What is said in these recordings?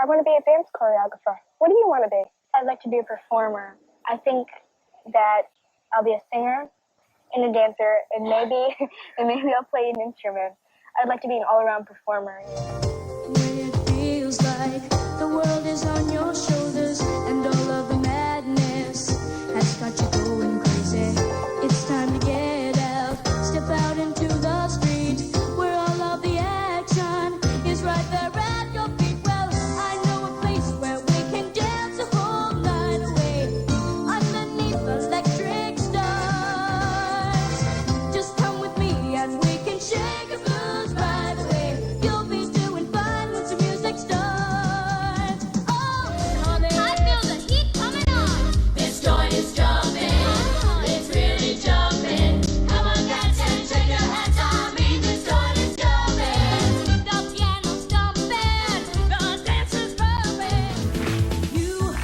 I want to be a dance choreographer. What do you want to be? I'd like to be a performer. I think that I'll be a singer and a dancer, and maybe I'll play an instrument. I'd like to be an all-around performer. When it feels like the world is on your shoulders and all of the madness has got you going crazy, it's time to get out, step out into the street where all of the action is right there at your feet. Well, I know a place where we can dance the whole night away underneath electric stars. Just come with me and we can shake the blues right away. You'll be doing fine once the music starts. Oh, I feel the heat coming on. This joint is jumping. It's really jumping. Come on, guys, and shake your hands. I mean, this joint is jumping. The piano's thumping. The dance is bumping. You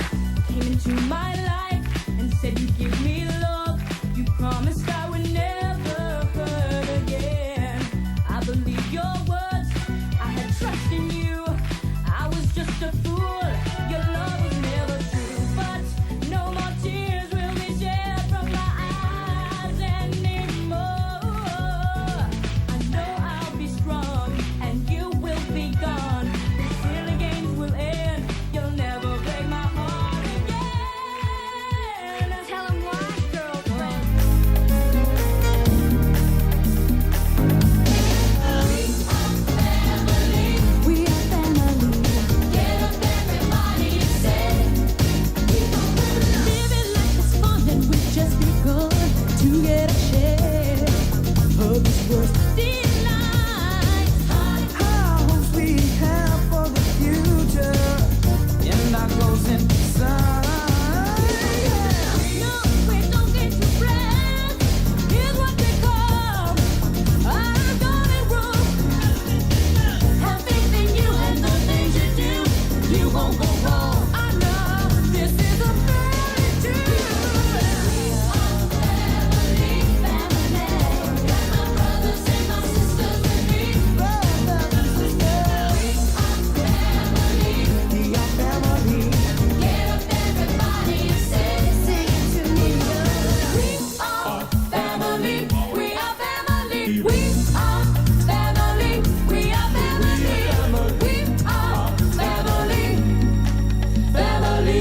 came into my life and said you'd give me love. You promised I would never hurt again. I believe your words. I had trust in you. I was just a fool. Your love was never true. But no more tears will be shed from my eyes anymore. I know I'll be strong and you will be gone. The silly games will end. You'll never break my heart again. Tell 'em why, girlfriend. We are family. Get up, everybody, and say, living life is fun and we just begun to get a share of this world's delights. Hopes we have for the future in our closing sign. No, we don't get to friends. Here's what they call our golden rule. Have faith in you and the things you do. You won't go wrong. I know this is a fairy tale. We are family, family. Got my brothers and my sisters with me. Brothers and sisters. We are family. We are family. Get up, everybody, and sing it to me. We are family. We are family. We are family. We are family. We are family. Family.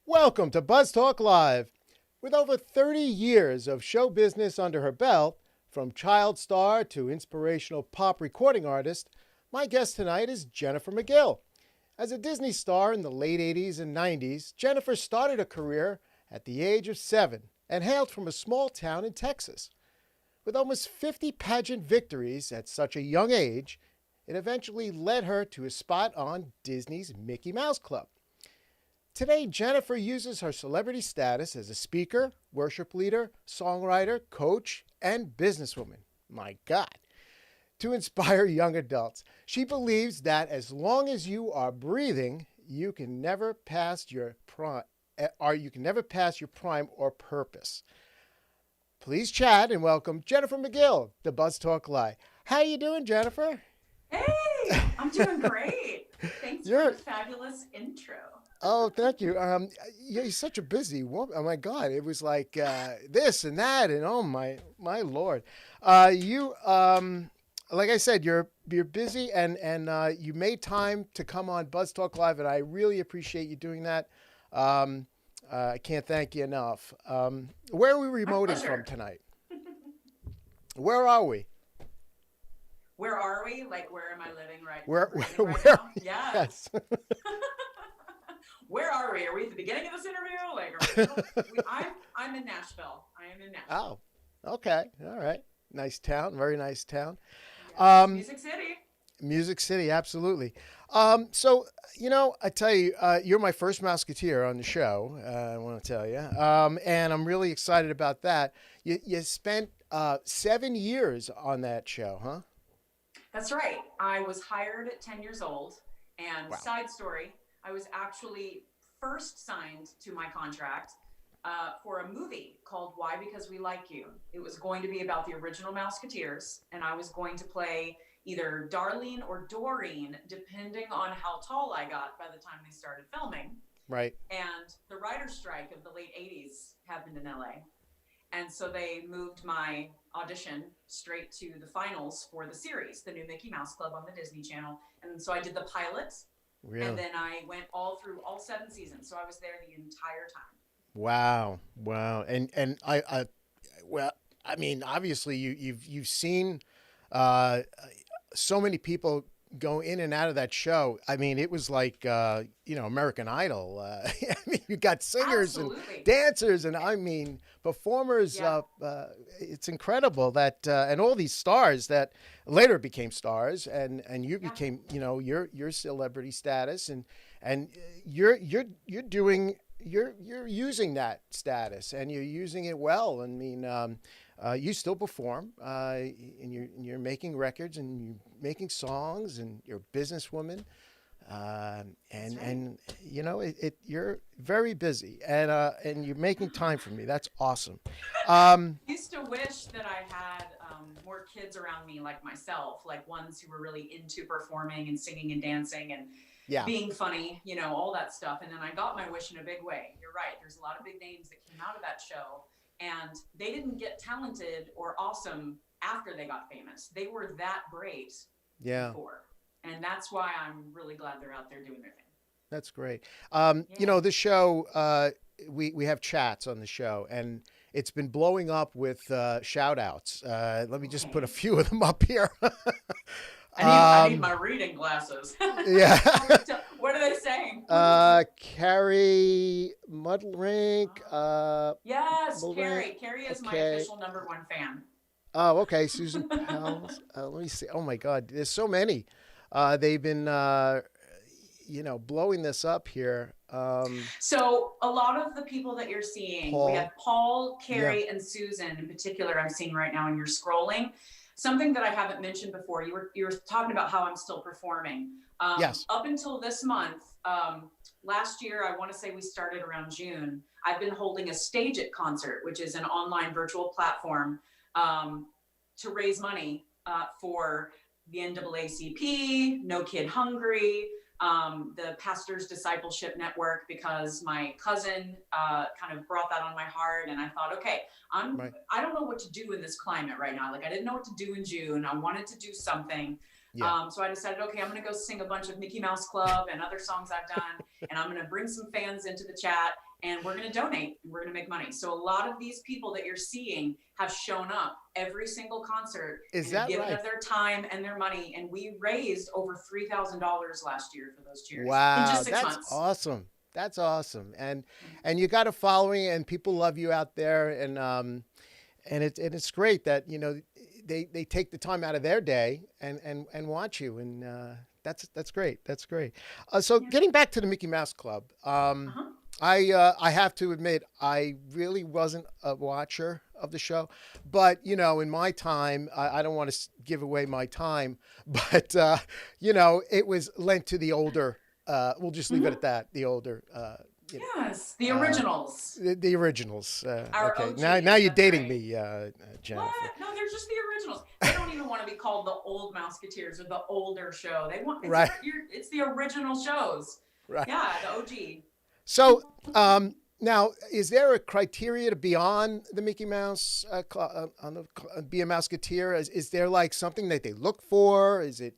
Welcome to Buzz Talk Live. With over 30 years of show business under her belt, from child star to inspirational pop recording artist, my guest tonight is Jennifer McGill. As a Disney star in the late 80s and 90s, Jennifer started a career at the age of 7 and hailed from a small town in Texas. With almost 50 pageant victories at such a young age, it eventually led her to a spot on Disney's Mickey Mouse Club. Today, Jennifer uses her celebrity status as a speaker, worship leader, songwriter, coach, and businesswoman. My God. To inspire young adults. She believes that as long as you are breathing, you can never pass your prime, or purpose. Please chat and welcome Jennifer McGill, the Buzz Talk Live. How you doing, Jennifer? Hey, I'm doing great. Thanks for the fabulous intro. Oh, thank you. You're such a busy woman. Oh my God, it was like this and that, and oh my Lord. You, like I said, you're busy, and you made time to come on Buzz Talk Live, and I really appreciate you doing that. I can't thank you enough. Where are we remoting from tonight? Where are we? Where are we? Like, where am I living right Where now? Yeah. Yes. Where are we? Are we at the beginning of this interview? Like, I'm in Nashville. I am in Nashville. Oh, okay. All right. Nice town. Very nice town. Yes, Music City. Music City, absolutely. So, I tell you, you're my first Mouseketeer on the show, I want to tell you. And I'm really excited about that. You spent 7 years on that show, huh? That's right. I was hired at 10 years old. And Wow. Side story, I was actually first signed to my contract for a movie called Why Because We Like You. It was going to be about the original Mouseketeers, and I was going to play either Darlene or Doreen, depending on how tall I got by the time they started filming. Right. And the writer's strike of the late 80s happened in LA. And so they moved my audition straight to the finals for the series, the new Mickey Mouse Club on the Disney Channel. And so I did the pilot, Really? and then I went all through all 7 seasons. So I was there the entire time. Wow. And I well, I mean, obviously you've seen so many people go in and out of that show. I mean, it was like American Idol. I mean, you got singers Absolutely. and dancers, and I mean performers. Yeah. It's incredible that and all these stars that later became stars, and you became your celebrity status, and you're using that status, and you're using it well. I mean, you still perform, and you're making records, and you're making songs, and you're a businesswoman, and you're very busy, and you're making time for me. That's awesome. Used to wish that I had more kids around me like myself, like ones who were really into performing and singing and dancing and being funny, all that stuff. And then I got my wish in a big way. You're right. There's a lot of big names that came out of that show, and they didn't get talented or awesome after they got famous. They were that great before. And that's why I'm really glad they're out there doing their thing. That's great. The show, we have chats on the show, and it's been blowing up with shout outs. Let me just put a few of them up here. I need my reading glasses. Yeah. What are they saying? Carrie Mudrink. Yes, Mudrink. Carrie is my official #1 fan. Oh, okay. Susan Pels. Let me see. Oh my God, there's so many. They've been, blowing this up here. So a lot of the people that you're seeing, we have Paul, Carrie, and Susan in particular. I'm seeing right now, and you're scrolling. Something that I haven't mentioned before, you were talking about how I'm still performing. Yes. Up until this month, last year, I want to say we started around June, I've been holding a Stage It concert, which is an online virtual platform to raise money for the NAACP, No Kid Hungry, the Pastor's Discipleship Network, because my cousin kind of brought that on my heart, and I thought, okay, I don't know what to do in this climate right now. Like, I didn't know what to do in June. I wanted to do something. Yeah. So I decided, okay, I'm going to go sing a bunch of Mickey Mouse Club and other songs I've done, and I'm going to bring some fans into the chat, and we're going to donate, and we're going to make money. So a lot of these people that you're seeing have shown up every single concert. Is that given right? of their time and their money, and we raised over $3,000 last year for those charities. Wow, in just 6 that's months. awesome. That's awesome, and you got a following, and people love you out there, and it's great that they take the time out of their day and watch you, and that's great. That's great. So getting back to the Mickey Mouse Club, I have to admit I really wasn't a watcher of the show, but in my time, I don't want to give away my time, but it was lent to the older. We'll just leave it at that. The older. Yes, the originals. The originals. Our Okay, OGs, now you're that's dating right. me, Jennifer. What? No, they're just the originals. They don't even want to be called the old Mouseketeers or the older show. They want it's the original shows. Right. Yeah, the OG. So now, is there a criteria to be on the Mickey Mouse be a Mouseketeer? Is there like something that they look for? Is it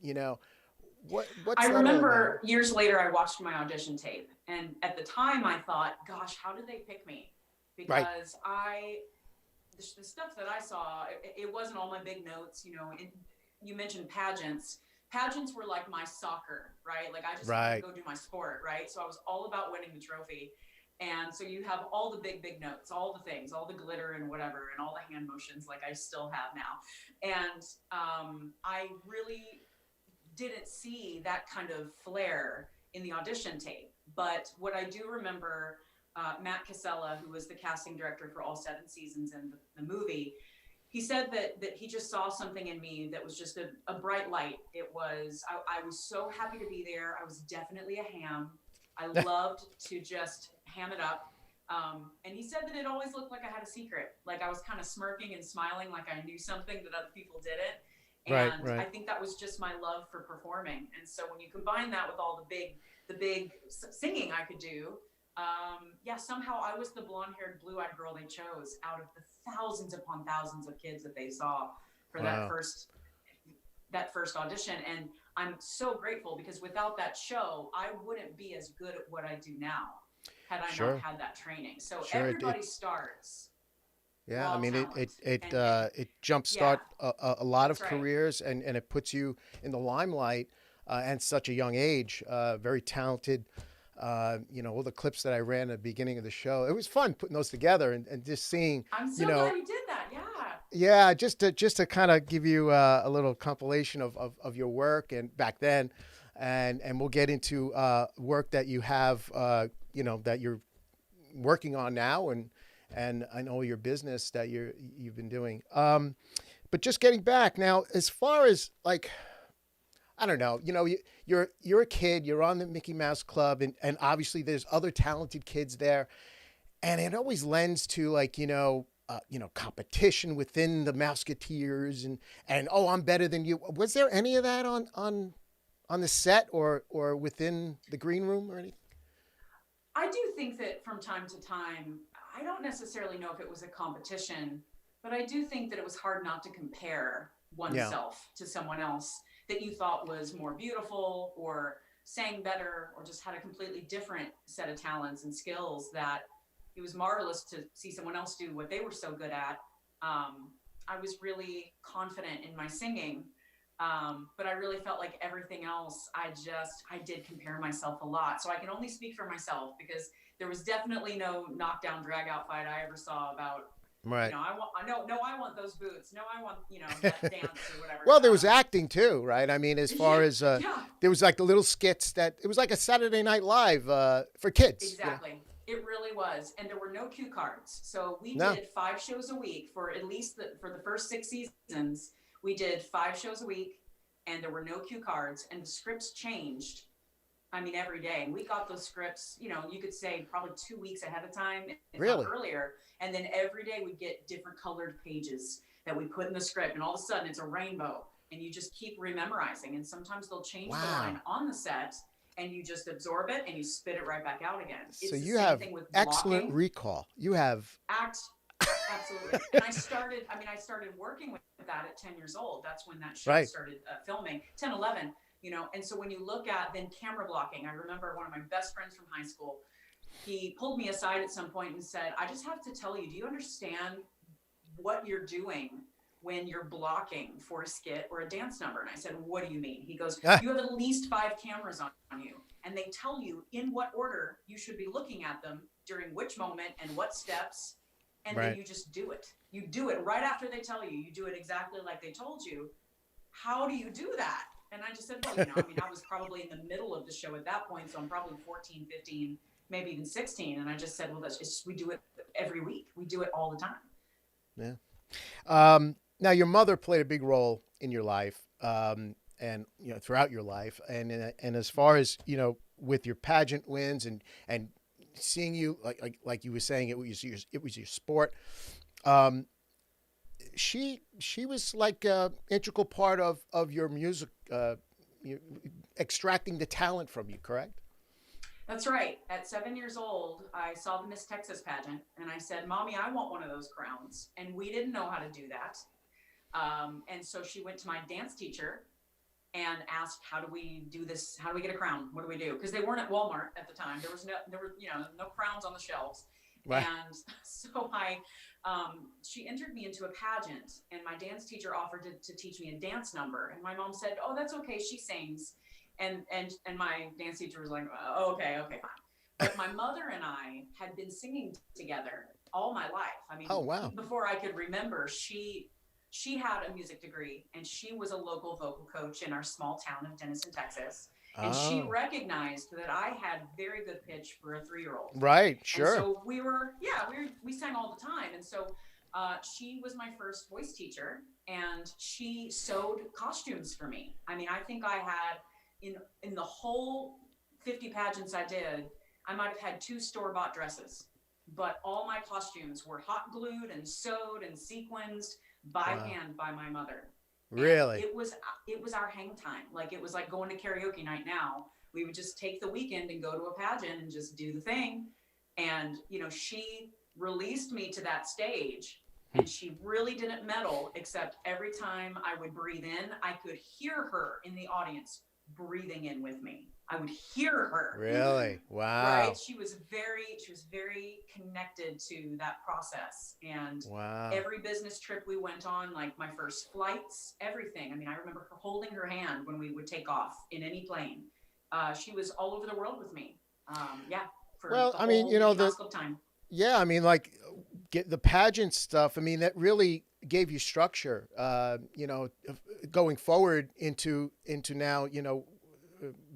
what's I that all remember about? years later, I watched my audition tape, and at the time, I thought, "Gosh, how did they pick me?" Because the stuff that I saw, it wasn't all my big notes. You mentioned pageants. Pageants were like my soccer, right? Like I just wanted to go do my sport, right? So I was all about winning the trophy. And so you have all the big notes, all the things, all the glitter and whatever, and all the hand motions like I still have now. And I really didn't see that kind of flair in the audition tape. But what I do remember, Matt Casella, who was the casting director for all 7 seasons in the movie, he said that he just saw something in me that was just a bright light. It was, I was so happy to be there. I was definitely a ham. I loved to just ham it up. And he said that it always looked like I had a secret, like I was kind of smirking and smiling, like I knew something that other people didn't. And Right. I think that was just my love for performing. And so when you combine that with all the big singing I could do, somehow I was the blonde-haired, blue-eyed girl they chose out of the thousands upon thousands of kids that they saw for that first audition. And I'm so grateful, because without that show, I wouldn't be as good at what I do now had I not had that training. So everybody starts. Yeah, I mean, it jumpstart a lot of careers, and it puts you in the limelight at such a young age. Very talented. All the clips that I ran at the beginning of the show, it was fun putting those together and just seeing. I'm so glad you did that. Yeah. Yeah, just to kind of give you a little compilation of your work and back then, and we'll get into work that you have, that you're working on now, and I know your business that you've been doing. But just getting back now, as far as like, I don't know, you're a kid, you're on the Mickey Mouse Club, and obviously there's other talented kids there, and it always lends to like, competition within the Mouseketeers and oh, I'm better than you. Was there any of that on the set or within the green room or anything? I do think that from time to time, I don't necessarily know if it was a competition, but I do think that it was hard not to compare oneself to someone else that you thought was more beautiful or sang better or just had a completely different set of talents and skills, that it was marvelous to see someone else do what they were so good at. I was really confident in my singing, but I really felt like everything else, I did compare myself a lot. So I can only speak for myself, because there was definitely no knockdown drag out fight I ever saw about, right. I want those boots. No, I want, that dance or whatever. Well, there was acting too, right? I mean, as far as, there was like the little skits that, it was like a Saturday Night Live for kids. Exactly. It really was. And there were no cue cards. So we did 5 shows a week for at least for the first 6 seasons. We did 5 shows a week, and there were no cue cards, and the scripts changed. I mean, every day. And we got those scripts, you could say probably 2 weeks ahead of time, if not earlier. And then every day we'd get different colored pages that we put in the script, and all of a sudden it's a rainbow, and you just keep rememorizing. And sometimes they'll change the line on the set, and you just absorb it and you spit it right back out again. So you have excellent recall. You have absolutely. And I started working with that at 10 years old. That's when that show started filming, 10, 11, and so when you look at then camera blocking, I remember one of my best friends from high school, he pulled me aside at some point and said, I just have to tell you, do you understand what you're doing when you're blocking for a skit or a dance number? And I said, what do you mean? He goes, you have at least 5 cameras on you, and they tell you in what order you should be looking at them during which moment and what steps. And then you just do it. You do it right after they tell you. You do it exactly like they told you. How do you do that? And I just said, well, I was probably in the middle of the show at that point, so I'm probably 14, 15, maybe even 16. And I just said, well, we do it every week. We do it all the time. Yeah. Now, your mother played a big role in your life, and throughout your life, and as far as with your pageant wins and seeing you like you were saying, it was your sport. She was like an integral part of your music, extracting the talent from you, correct? That's right. At 7 years old, I saw the Miss Texas pageant, and I said, Mommy, I want one of those crowns. And we didn't know how to do that. And so she went to my dance teacher and asked, how do we do this? How do we get a crown? What do we do? Because they weren't at Walmart at the time. There were no crowns on the shelves. Right. And so she entered me into a pageant, and my dance teacher offered to teach me a dance number. And my mom said, oh, that's okay. She sings. And my dance teacher was like, oh, okay, fine. But my mother and I had been singing together all my life. I mean, before I could remember, she had a music degree, and she was a local vocal coach in our small town of Denison, Texas. And she recognized that I had very good pitch for a 3-year-old. Right, sure. And so we sang all the time. And so she was my first voice teacher, and she sewed costumes for me. I mean, I think I had in the whole 50 pageants I did, I might have had 2 store-bought dresses, but all my costumes were hot glued and sewed and sequenced by hand by my mother. Really? And it was our hang time. Like, it was like going to karaoke night now. We would just take the weekend and go to a pageant and just do the thing. And, you know, she released me to that stage, and she really didn't meddle, except every time I would breathe in, I could hear her in the audience breathing in with me. I would hear her. Really? Wow. Right? She was very connected to that process. And every business trip we went on, like my first flights, everything. I mean, I remember her holding her hand when we would take off in any plane. She was all over the world with me. Well, I mean, you know, time. Yeah, I mean, like, get the pageant stuff. I mean, that really gave you structure. You know, going forward into now, you know,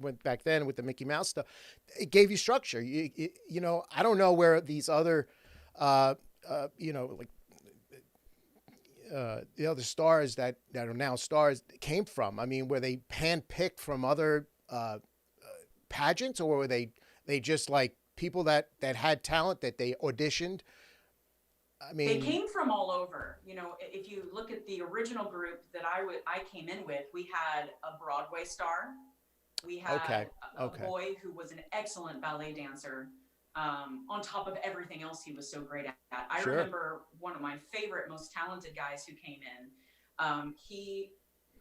went back then with the Mickey Mouse stuff, it gave you structure. You know, I don't know where these other, you know, like the other stars that are now stars came from. I mean, were they handpicked from other pageants, or were they just like people that had talent that they auditioned? I mean, they came from all over. You know, if you look at the original group that I came in with, we had a Broadway star. We had a boy who was an excellent ballet dancer. On top of everything else he was so great at. I remember one of my favorite, most talented guys who came in.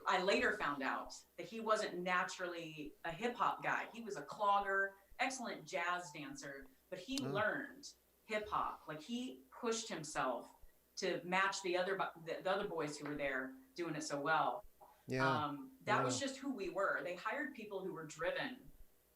I later found out that he wasn't naturally a hip hop guy. He was a clogger, excellent jazz dancer, but he learned hip hop. Like, he pushed himself to match the other boys who were there doing it so well. That was just who we were. They hired people who were driven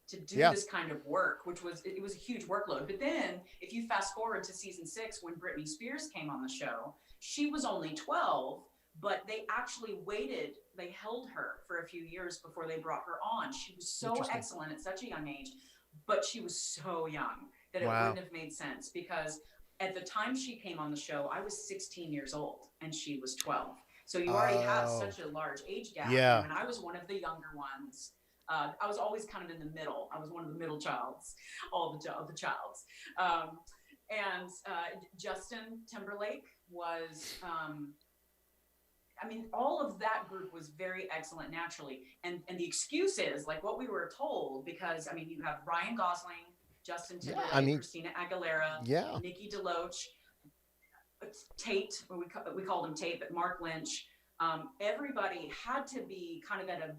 to do this kind of work, which was a huge workload. But then if you fast forward to season 6, when Britney Spears came on the show, she was only 12, but they actually waited. They held her for a few years before they brought her on. She was so excellent at such a young age, but she was so young that it wouldn't have made sense, because at the time she came on the show, I was 16 years old and she was 12. So you already have such a large age gap. Yeah. And I was one of the younger ones. I was always kind of in the middle. I was one of the middle childs, all the childs. And Justin Timberlake was, I mean, all of that group was very excellent naturally. And the excuse is, like, what we were told, because, I mean, you have Ryan Gosling, Justin Timberlake, Christina Aguilera, Nikki DeLoach, Tate, we called him Tate, but Mark Lynch. Everybody had to be kind of at an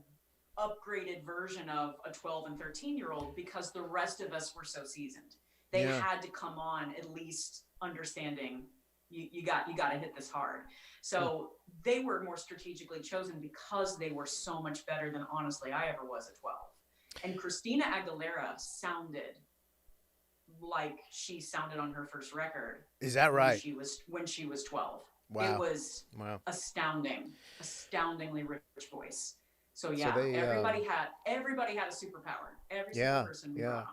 upgraded version of a 12 and 13-year-old, because the rest of us were so seasoned. They had to come on at least understanding you got to hit this hard. So they were more strategically chosen because they were so much better than, honestly, I ever was at 12. And Christina Aguilera sounded like she sounded on her first record. Is that right? When she was 12. Wow. It was astoundingly rich voice. So yeah, So they, everybody had a superpower. Every single person we brought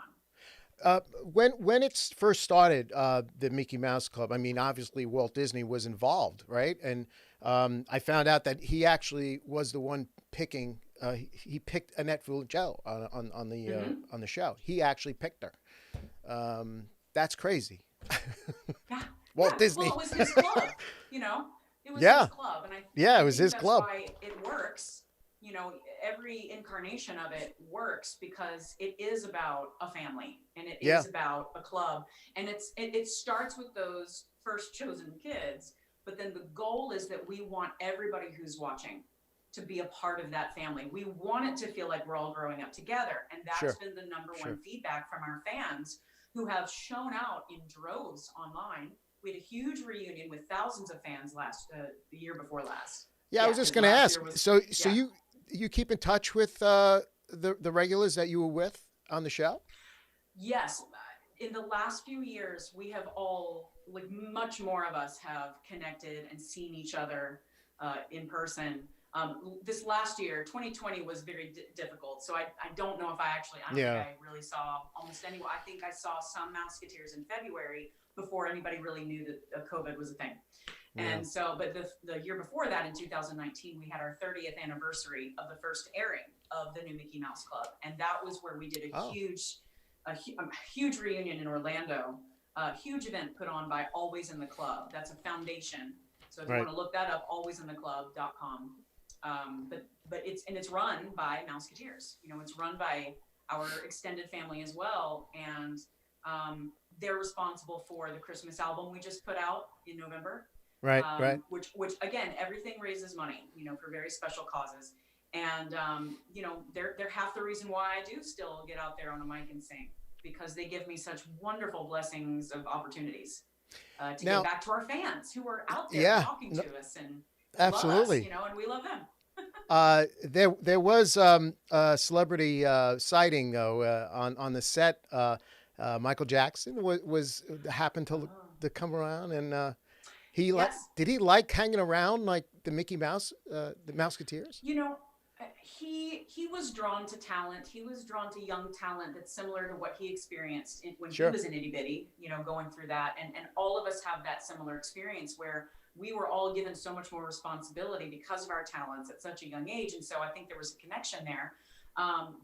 on. When it first started, the Mickey Mouse Club, I mean, obviously Walt Disney was involved, right? And I found out that he actually was the one picking. He picked Annette Fugel on the show. He actually picked her. That's crazy. Yeah. Walt Disney. Well, it was his club. You know, it was his club, and it was his that's club. Why it works. You know, every incarnation of it works because it is about a family, and it is about a club, and it starts with those first chosen kids, but then the goal is that we want everybody who's watching to be a part of that family. We want it to feel like we're all growing up together, and that's been the number one feedback from our fans, who have shown out in droves online. We had a huge reunion with thousands of fans the year before last. Yeah, I was just going to ask. So you keep in touch with the regulars that you were with on the show? Yes. In the last few years, we have all, like, much more of us have connected and seen each other in person. This last year, 2020, was very difficult. So I don't know if I think I really saw almost anyone. I think I saw some Mouseketeers in February before anybody really knew that COVID was a thing. And so, but the year before that, in 2019, we had our 30th anniversary of the first airing of the new Mickey Mouse Club, and that was where we did a huge reunion in Orlando, a huge event put on by Always in the Club. That's a foundation. So if you want to look that up, alwaysintheclub.com. But it's run by Mouseketeers. You know, it's run by our extended family as well, and they're responsible for the Christmas album we just put out in November. Right. Which again, everything raises money, you know, for very special causes. And, you know, they're half the reason why I do still get out there on a mic and sing, because they give me such wonderful blessings of opportunities to get back to our fans who are out there talking to us and absolutely love us, you know, and we love them. There was a celebrity sighting though on the set. Michael Jackson was happened to come around, and did he like hanging around like the Mickey Mouse, the Mouseketeers? You know, he was drawn to talent. He was drawn to young talent that's similar to what he experienced when he was an itty bitty, you know, going through that. And all of us have that similar experience where we were all given so much more responsibility because of our talents at such a young age. And so I think there was a connection there.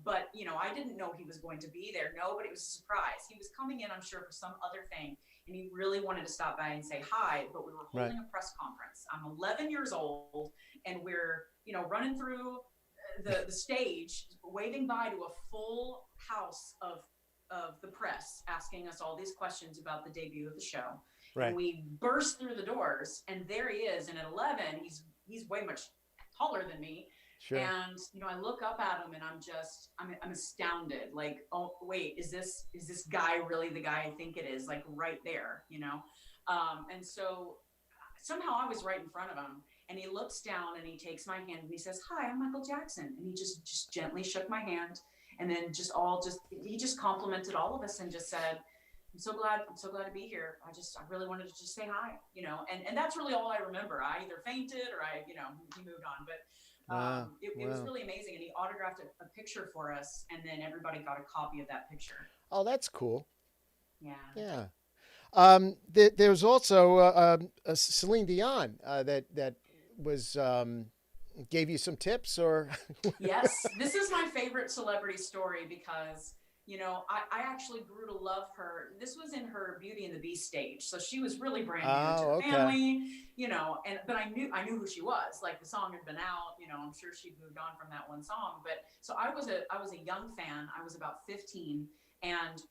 But, you know, I didn't know he was going to be there. No, but it was a surprise. He was coming in, I'm sure, for some other thing. And he really wanted to stop by and say hi, but we were holding a press conference. I'm 11 years old, and we're, you know, running through the stage, waving by to a full house of the press, asking us all these questions about the debut of the show. Right. And we burst through the doors, and there he is. And at 11, he's way much taller than me. Sure. And, you know, I look up at him and I'm astounded. Like, oh, wait, is this guy really the guy I think it is? Like right there, you know? And so somehow I was right in front of him, and he looks down and he takes my hand and he says, "Hi, I'm Michael Jackson." And he just gently shook my hand, and then he just complimented all of us and just said, I'm so glad to be here. I really wanted to just say hi, you know? And that's really all I remember. I either fainted or he moved on, but it was really amazing. And he autographed a picture for us, and then everybody got a copy of that picture. Oh, that's cool. Yeah. There's also a Celine Dion that was gave you some tips, or Yes, this is my favorite celebrity story because, you know, I actually grew to love her. This was in her Beauty and the Beast stage, so she was really brand new to the family, you know. But I knew who she was. Like, the song had been out, you know. I'm sure she'd moved on from that one song. But so I was a young fan. I was about 15, and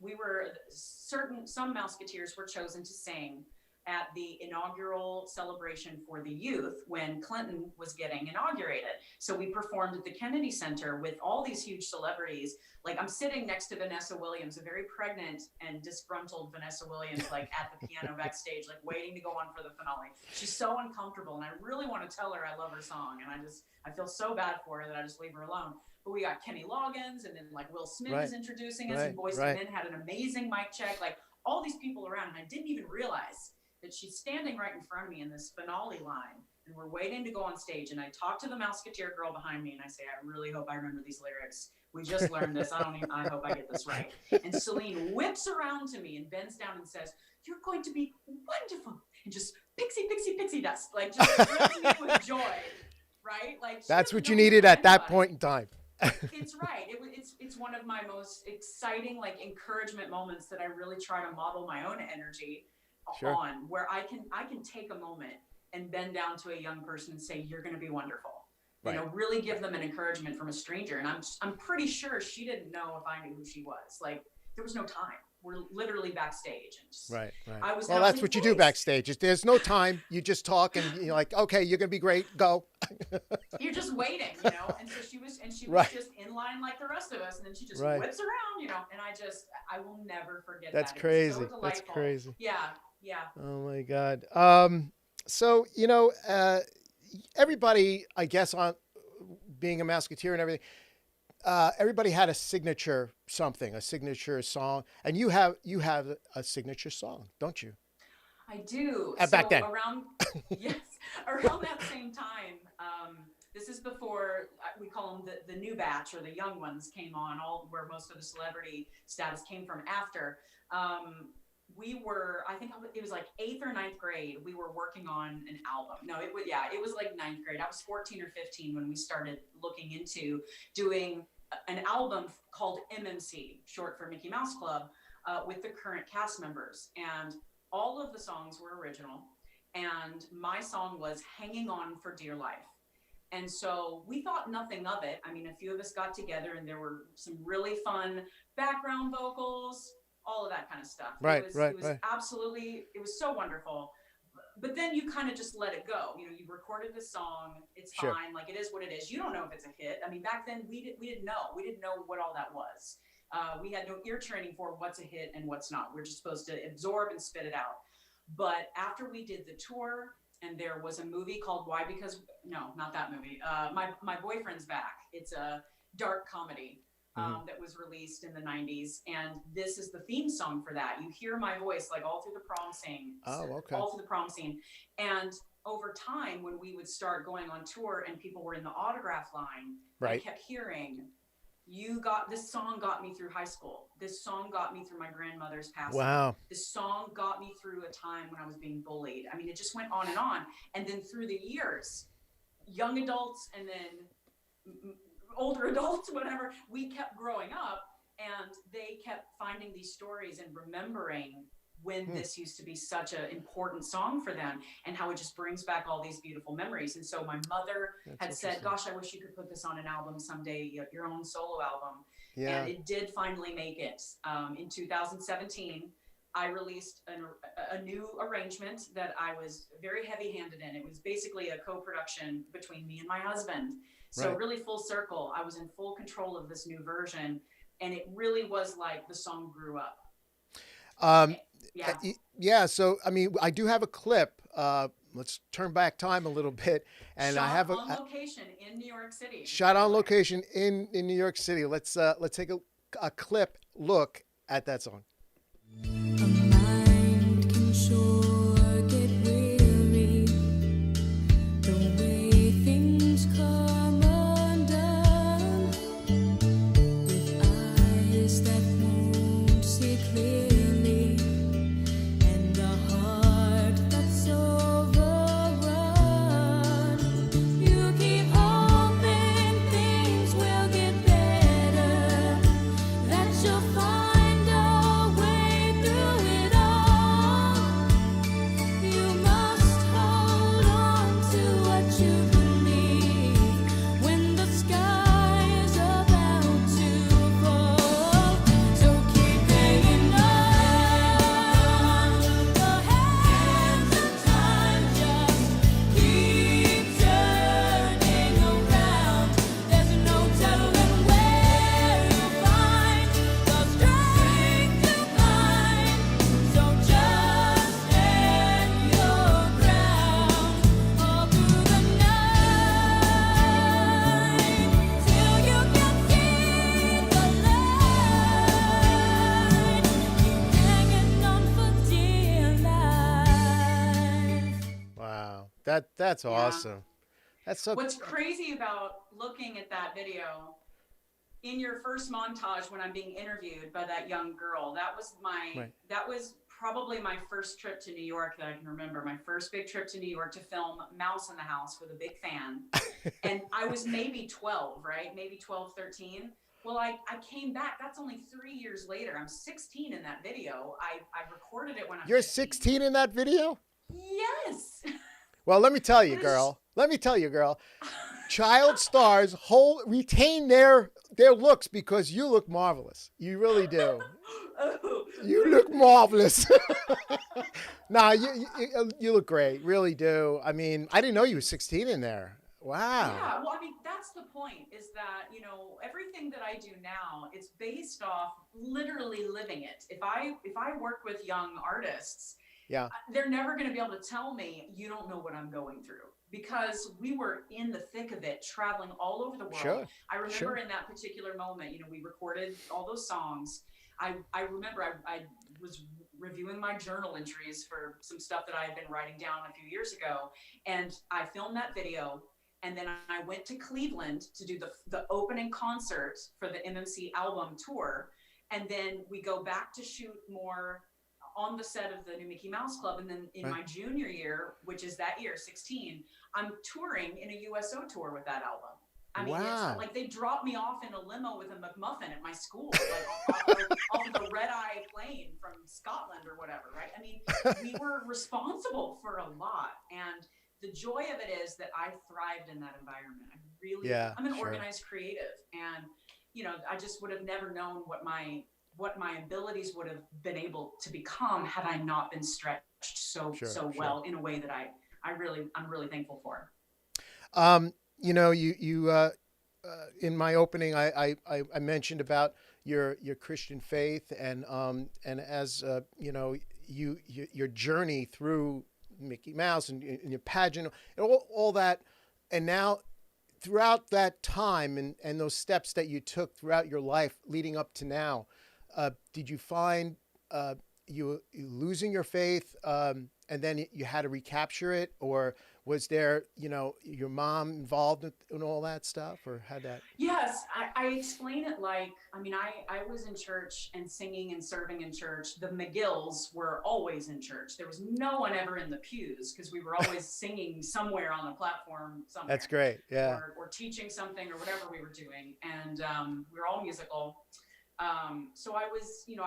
some Mouseketeers were chosen to sing at the inaugural celebration for the youth when Clinton was getting inaugurated. So we performed at the Kennedy Center with all these huge celebrities. Like, I'm sitting next to Vanessa Williams, a very pregnant and disgruntled Vanessa Williams, like at the piano backstage, like waiting to go on for the finale. She's so uncomfortable, and I really want to tell her I love her song, and I feel so bad for her that I just leave her alone. But we got Kenny Loggins, and then like Will Smith is introducing us, and Boyz II Men had an amazing mic check, like all these people around, and I didn't even realize that she's standing right in front of me in this finale line, and we're waiting to go on stage. And I talk to the Mouseketeer girl behind me, and I say, I really hope I remember these lyrics. We just learned this. I hope I get this right. And Celine whips around to me and bends down and says, "You're going to be wonderful." And just pixie, pixie, pixie dust, like just fills me with joy, right? Like, that's what you needed at that point in time. It's right. It's one of my most exciting, like, encouragement moments that I really try to model my own energy on, where I can take a moment and bend down to a young person and say, "You're going to be wonderful." You know, really give them an encouragement from a stranger. And I'm pretty sure she didn't know if I knew who she was. Like, there was no time. We're literally backstage. And just, well, that's what you do backstage. There's no time. You just talk, and you're like, okay, you're going to be great. Go. You're just waiting, you know? And so she was just in line like the rest of us. And then she just whips around, you know? And I will never forget that. That's crazy. That's crazy. Yeah. Oh my God. So, you know, everybody, I guess, on being a Mouseketeer and everything, everybody had a signature something, a signature song, and you have a signature song, don't you? I do. Back then. Around that same time, this is before we call them the new batch, or the young ones came on, where most of the celebrity status came from after. I think it was like 8th or 9th grade. We were working on an album. No, it was like 9th grade. I was 14 or 15 when we started looking into doing an album called MMC, short for Mickey Mouse Club, with the current cast members. And all of the songs were original. And my song was Hanging On for Dear Life. And so we thought nothing of it. I mean, a few of us got together and there were some really fun background vocals, all of that kind of stuff. Right, it was right. absolutely, it was so wonderful. But then you kind of just let it go. You know, you recorded the song, it's Sure. fine, like it is what it is. You don't know if it's a hit. I mean, back then we didn't know. We didn't know what all that was. We had no ear training for what's a hit and what's not. We're just supposed to absorb and spit it out. But after we did the tour, and there was a movie called no, not that movie. My Boyfriend's Back. It's a dark comedy that was released in the 90s. And this is the theme song for that. You hear my voice like all through the prom scene. Oh, okay. All through the prom scene. And over time, when we would start going on tour and people were in the autograph line, I kept hearing, this song got me through high school. This song got me through my grandmother's passing. Wow. This song got me through a time when I was being bullied. I mean, it just went on and on. And then through the years, young adults and then older adults, whatever, we kept growing up and they kept finding these stories and remembering when this used to be such an important song for them and how it just brings back all these beautiful memories. And so my mother had said, gosh, I wish you could put this on an album someday, your own solo album. Yeah. And it did finally make it. In 2017, I released a new arrangement that I was very heavy-handed in. It was basically a co-production between me and my husband. So really full circle, I was in full control of this new version. And it really was like the song grew up. Yeah. So, I mean, I do have a clip. Let's turn back time a little bit. And Shot I have on location in New York City. Shot on location in New York City. Let's take a clip look at that song. A mind can sure get weary the way things come undone with eyes that won't see clearly and a heart that's overrun. You keep hoping things will get better, that you'll find a way through it all. You must hold on to what you believe when the sky is about to fall. So keep hanging on. The hands of time just keep turning around. There's no telling where you'll find the strength to climb. So just stand your ground all through the night till you can see the light. Keep hanging on for dear life. Wow. That's awesome. That's so What's crazy about looking at that video in your first montage when I'm being interviewed by that young girl, that was probably my first trip to New York that I can remember. My first big trip to New York to film Mouse in the House with a big fan. And I was maybe 12, right? Maybe 12, 13. Well, I came back. That's only 3 years later. I'm 16 in that video. I recorded it when I was You're 15. 16 in that video? Yes. Well, let me tell you, girl. Child stars retain their looks because you look marvelous. You really do. Oh. You look marvelous. Nah, you look great. Really do. I mean, I didn't know you were 16 in there. Wow. Yeah, well, I mean, that's the point, is that, you know, everything that I do now, it's based off literally living it. If I work with young artists, Yeah. they're never going to be able to tell me, you don't know what I'm going through, because we were in the thick of it, traveling all over the world. Sure, I remember sure. in that particular moment, you know, we recorded all those songs. I remember I was reviewing my journal entries for some stuff that I had been writing down a few years ago, and I filmed that video. And then I went to Cleveland to do the opening concert for the MMC album tour. And then we go back to shoot more on the set of the new Mickey Mouse Club. And then in Right. my junior year, which is that year, 16, I'm touring in a USO tour with that album. I mean, Wow. it's like they dropped me off in a limo with a McMuffin at my school, like off of the red-eye plane from Scotland or whatever, right? I mean, we were responsible for a lot. And the joy of it is that I thrived in that environment. I'm an organized creative. And, you know, I just would have never known what my abilities would have been able to become had I not been stretched so well in a way that I'm really thankful for. You know, you in my opening, I mentioned about your Christian faith and as you know, your journey through Mickey Mouse and your pageant and all that, and now throughout that time and those steps that you took throughout your life leading up to now, did you find you losing your faith and then you had to recapture it, or was there, you know, your mom involved in all that stuff, or had that? Yes, I explain it like, I mean, I was in church and singing and serving in church. The McGills were always in church. There was no one ever in the pews because we were always singing somewhere on the platform somewhere. That's great. Yeah. Or teaching something or whatever we were doing. And we were all musical. So I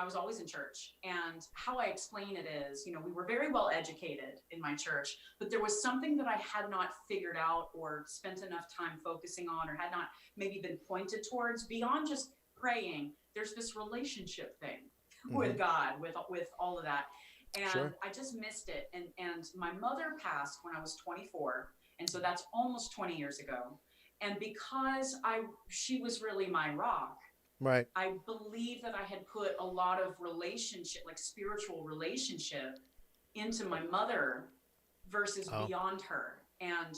was always in church, and how I explain it is, you know, we were very well educated in my church, but there was something that I had not figured out or spent enough time focusing on, or had not maybe been pointed towards beyond just praying. There's this relationship thing with God, with all of that. And I just missed it. And my mother passed when I was 24. And so that's almost 20 years ago. And because she was really my rock, right. I believe that I had put a lot of relationship, like spiritual relationship, into my mother versus beyond her. And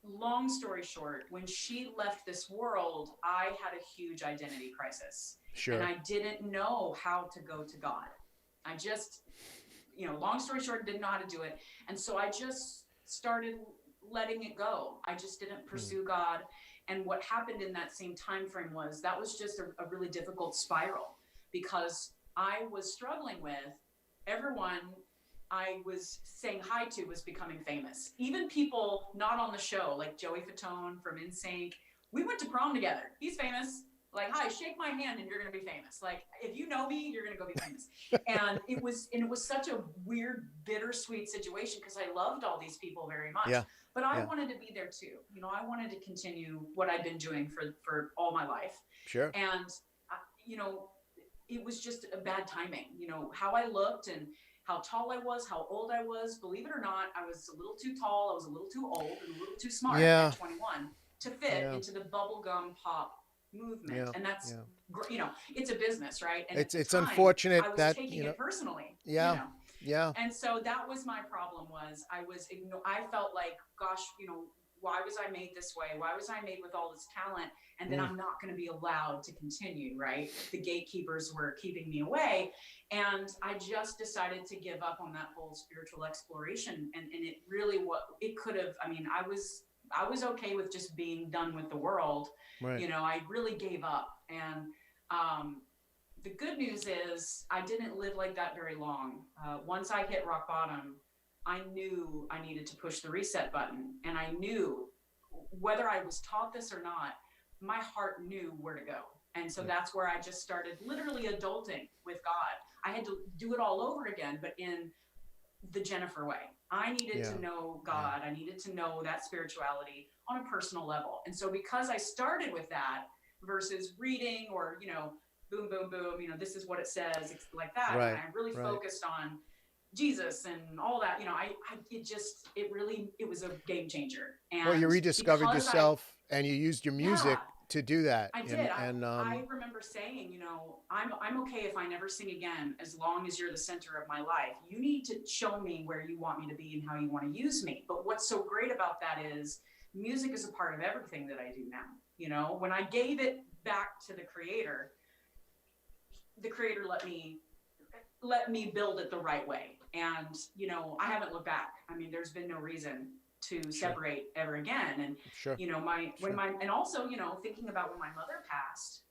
long story short, when she left this world, I had a huge identity crisis. Sure. And I didn't know how to go to God. I just, you know, long story short, didn't know how to do it. And so I just started letting it go. I just didn't pursue God. And what happened in that same time frame was that was just a really difficult spiral, because I was struggling with everyone I was saying hi to was becoming famous. Even people not on the show, like Joey Fatone from NSYNC. We went to prom together. He's famous. Like, hi, shake my hand and you're going to be famous. Like, if you know me, you're going to go be famous. And it was such a weird, bittersweet situation, because I loved all these people very much. Yeah. But I wanted to be there too. You know, I wanted to continue what I'd been doing for all my life. Sure. And, you know, it was just a bad timing. You know, how I looked and how tall I was, how old I was. Believe it or not, I was a little too tall. I was a little too old and a little too smart at 21 to fit into the bubblegum pop movement. And that's, you know, it's a business, right? And it's unfortunate I was that, taking you know, it personally. Yeah. You know? Yeah. And so that was my problem, was I felt like, gosh, you know, why was I made this way? Why was I made with all this talent? And then I'm not going to be allowed to continue, right? The gatekeepers were keeping me away. And I just decided to give up on that whole spiritual exploration. And it really, it could have, I mean, I was okay with just being done with the world. Right. You know, I really gave up. And the good news is I didn't live like that very long. Once I hit rock bottom, I knew I needed to push the reset button. And I knew, whether I was taught this or not, my heart knew where to go. And so that's where I just started literally adulting with God. I had to do it all over again, but in the Jennifer way. I needed to know God. I needed to know that spirituality on a personal level. And so because I started with that versus reading or, you know, boom, boom, boom, you know, this is what it says, it's like that. Right. And I really focused on Jesus and all that, you know, it was a game changer. And well, you rediscovered yourself and you used your music to do that. I did. I remember saying, you know, I'm okay if I never sing again, as long as you're the center of my life. You need to show me where you want me to be and how you want to use me. But what's so great about that is music is a part of everything that I do now. You know, when I gave it back to the creator let me build it the right way. And, you know, I haven't looked back. I mean, there's been no reason to separate ever again. And, you know, and also, you know, thinking about when my mother passed,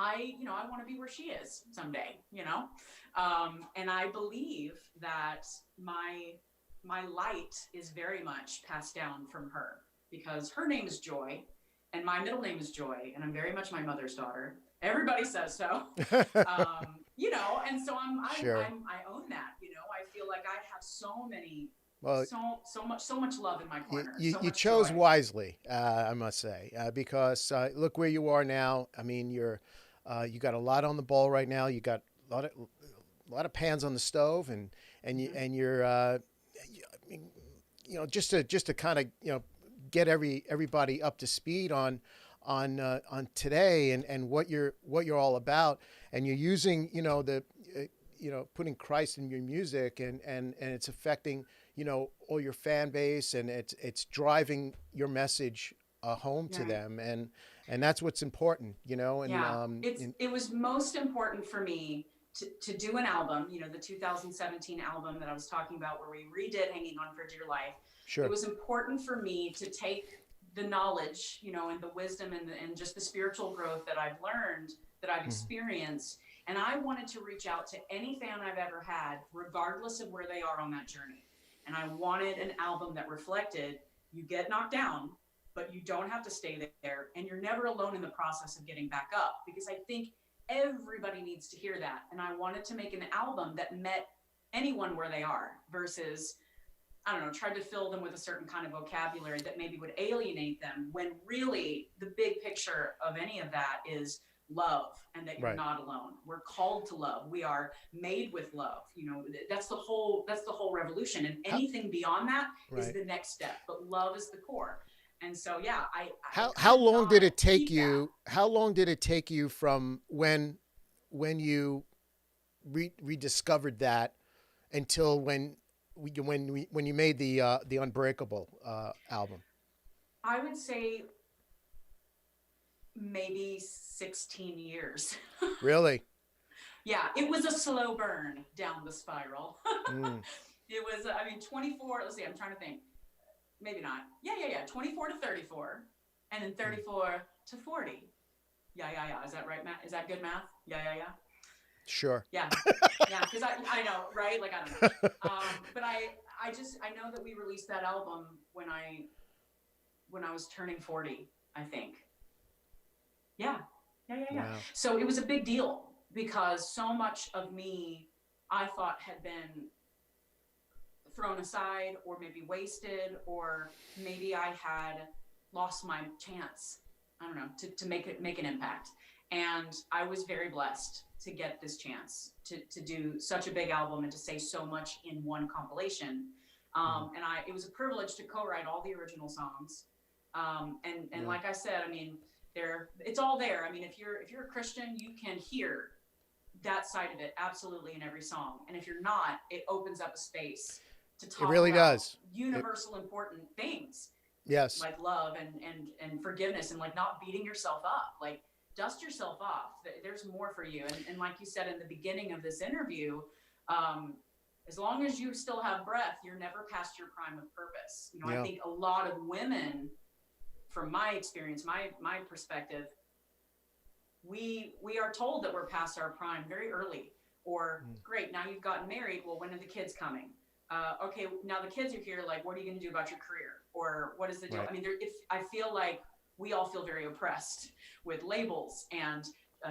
I want to be where she is someday, and I believe that my light is very much passed down from her, because her name is Joy and my middle name is Joy, and I'm very much my mother's daughter. Everybody says so. And so Sure. I own that. I feel like I have so many, Well, so much love in my corner. you chose wisely, I must say, because look where you are now. I mean, you got a lot on the ball right now. You got a lot of pans on the stove, and you're just to kind of get everybody up to speed on today and what you're all about, and you're using putting Christ in your music, and it's affecting all your fan base, and it's driving your message home to them, and that's what's important, and it was most important for me to do an album, the 2017 album that I was talking about, where we redid Hanging On for Dear Life. Sure. It was important for me to take the knowledge, and the wisdom and just the spiritual growth that I've learned, that I've experienced. And I wanted to reach out to any fan I've ever had, regardless of where they are on that journey. And I wanted an album that reflected, you get knocked down, but you don't have to stay there. And you're never alone in the process of getting back up, because I think everybody needs to hear that. And I wanted to make an album that met anyone where they are, versus, I don't know, tried to fill them with a certain kind of vocabulary that maybe would alienate them, when really the big picture of any of that is love, and that you're not alone. We're called to love. We are made with love. That's the whole revolution. And anything beyond that is the next step. But love is the core. And so, yeah, how long did it take you? How long did it take you from when you rediscovered that until when you made the Unbreakable album? I would say maybe 16 years. Really? Yeah, it was a slow burn down the spiral. It was, 24, let's see, I'm trying to think. Maybe not. Yeah. 24 to 34, and then 34 to 40. Yeah. Is that right, Matt? Is that good math? Yeah. Sure. Yeah, because I know, right? Like, I don't know. But I know that we released that album when I was turning 40, I think. Yeah. Wow. So it was a big deal, because so much of me, I thought, had been thrown aside, or maybe wasted, or maybe I had lost my chance, I don't know, to make an impact. And I was very blessed to get this chance to do such a big album and to say so much in one compilation. And it was a privilege to co-write all the original songs. And like I said, it's all there. If you're a Christian, you can hear that side of it absolutely in every song. And if you're not, it opens up a space to talk about universal important things. Yes. Like love and forgiveness, and like not beating yourself up. Like, dust yourself off. There's more for you. And like you said in the beginning of this interview, as long as you still have breath, you're never past your prime of purpose. I think a lot of women, from my experience, my perspective, we are told that we're past our prime very early. Or, great, now you've gotten married. Well, when are the kids coming? Okay, now the kids are here. Like, what are you going to do about your career? Or what is the deal? Right. I feel like we all feel very oppressed with labels and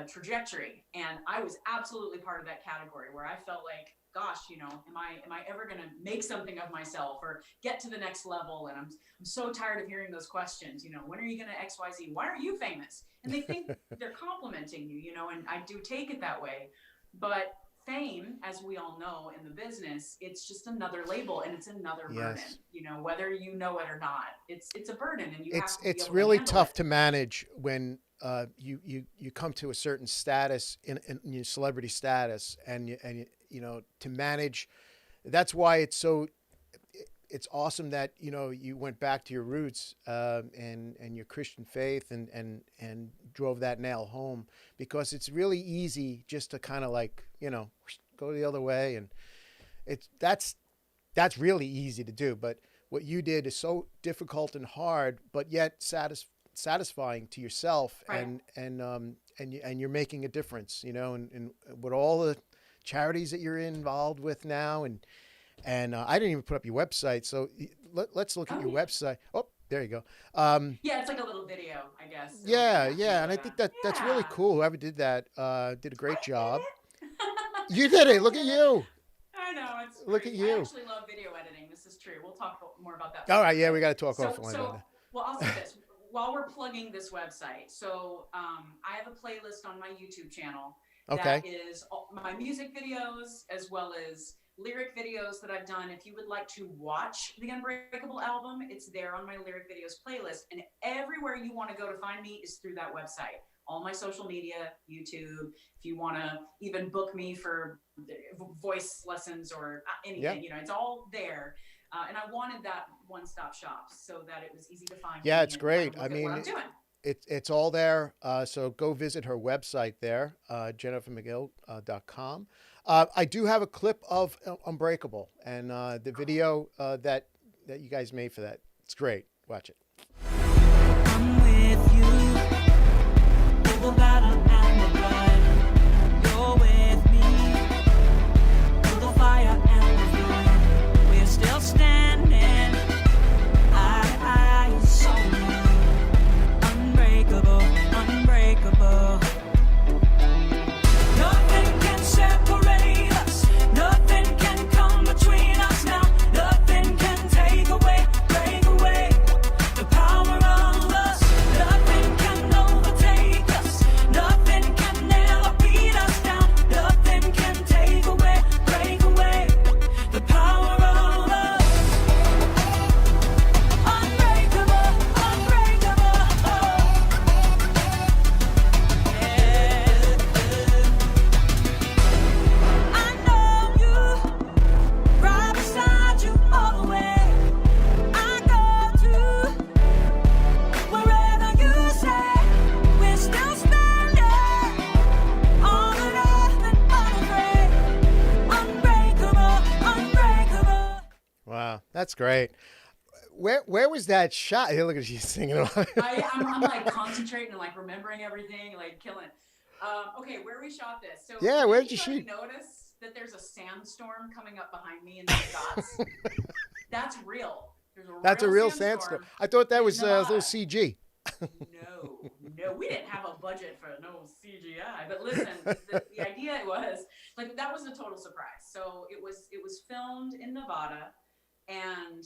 trajectory. And I was absolutely part of that category, where I felt like, gosh, am I ever going to make something of myself or get to the next level? And I'm so tired of hearing those questions. When are you going to XYZ? Why aren't you famous? And they think they're complimenting you, and I do take it that way. But fame, as we all know in the business, it's just another label, and it's another burden. Whether you know it or not, it's a burden, and it's really tough to manage when you come to a certain status in your celebrity status, and to manage. That's why it's awesome that you went back to your roots and your Christian faith and drove that nail home, because it's really easy just to kind of like go the other way, and that's really easy to do. But what you did is so difficult and hard, but yet satisfying to yourself, Right. and you're making a difference, you know, and with all the charities that you're involved with now, and I didn't even put up your website, so let's look at your website. Oh, there you go. Yeah, it's like a little video, I guess. So, Yeah, and I think that's really Yeah. cool. Whoever did that did a great job. it. You did it. Look at you. I know, it's Look great. at you. I actually love video editing. This is true. We'll talk more about that. All right, later, yeah, but- we got to talk so, offline so, about that. well, I'll say this. While we're plugging this website, so I have a playlist on my YouTube channel Okay. that is my music videos as well as lyric videos that I've done. If you would like to watch the Unbreakable album, it's there on my lyric videos playlist. And everywhere you want to go to find me is through that website. All my social media, YouTube. If you want to even book me for voice lessons or anything, you know, it's all there. And I wanted that one-stop shop so that it was easy to find. Yeah, me it's and great. look I at what I'm mean, doing. It's all there. So go visit her website there, jennifermcgill.com. I do have a clip of Unbreakable and the video that you guys made for that. It's great. Watch it. I'm with you through the battle and the blood. You're with me through the fire and the flood. We're still standing. I so unbreakable, unbreakable. Nothing can separate us. Nothing can come between us now. Nothing can take away, break away the power of us. Nothing can overtake us. Nothing can never beat us down. Nothing can take away, break away the power of us. Unbreakable, unbreakable. I know you, right beside you all the way. I go to wherever you say. We're still standing on the earth and unafraid. Unbreakable, unbreakable. Wow, that's great. Where was that shot? Here, look at you singing. I'm like concentrating and like remembering everything, like killing it. Okay, where we shot this. So Yeah, where did you anybody shoot? Notice that there's a sandstorm coming up behind me in the shots? That's real. There's That's a real sandstorm. I thought that was a little Nevada. CG. No, we didn't have a budget for no CGI. But listen, the idea was like that was a total surprise. So it was filmed in Nevada, and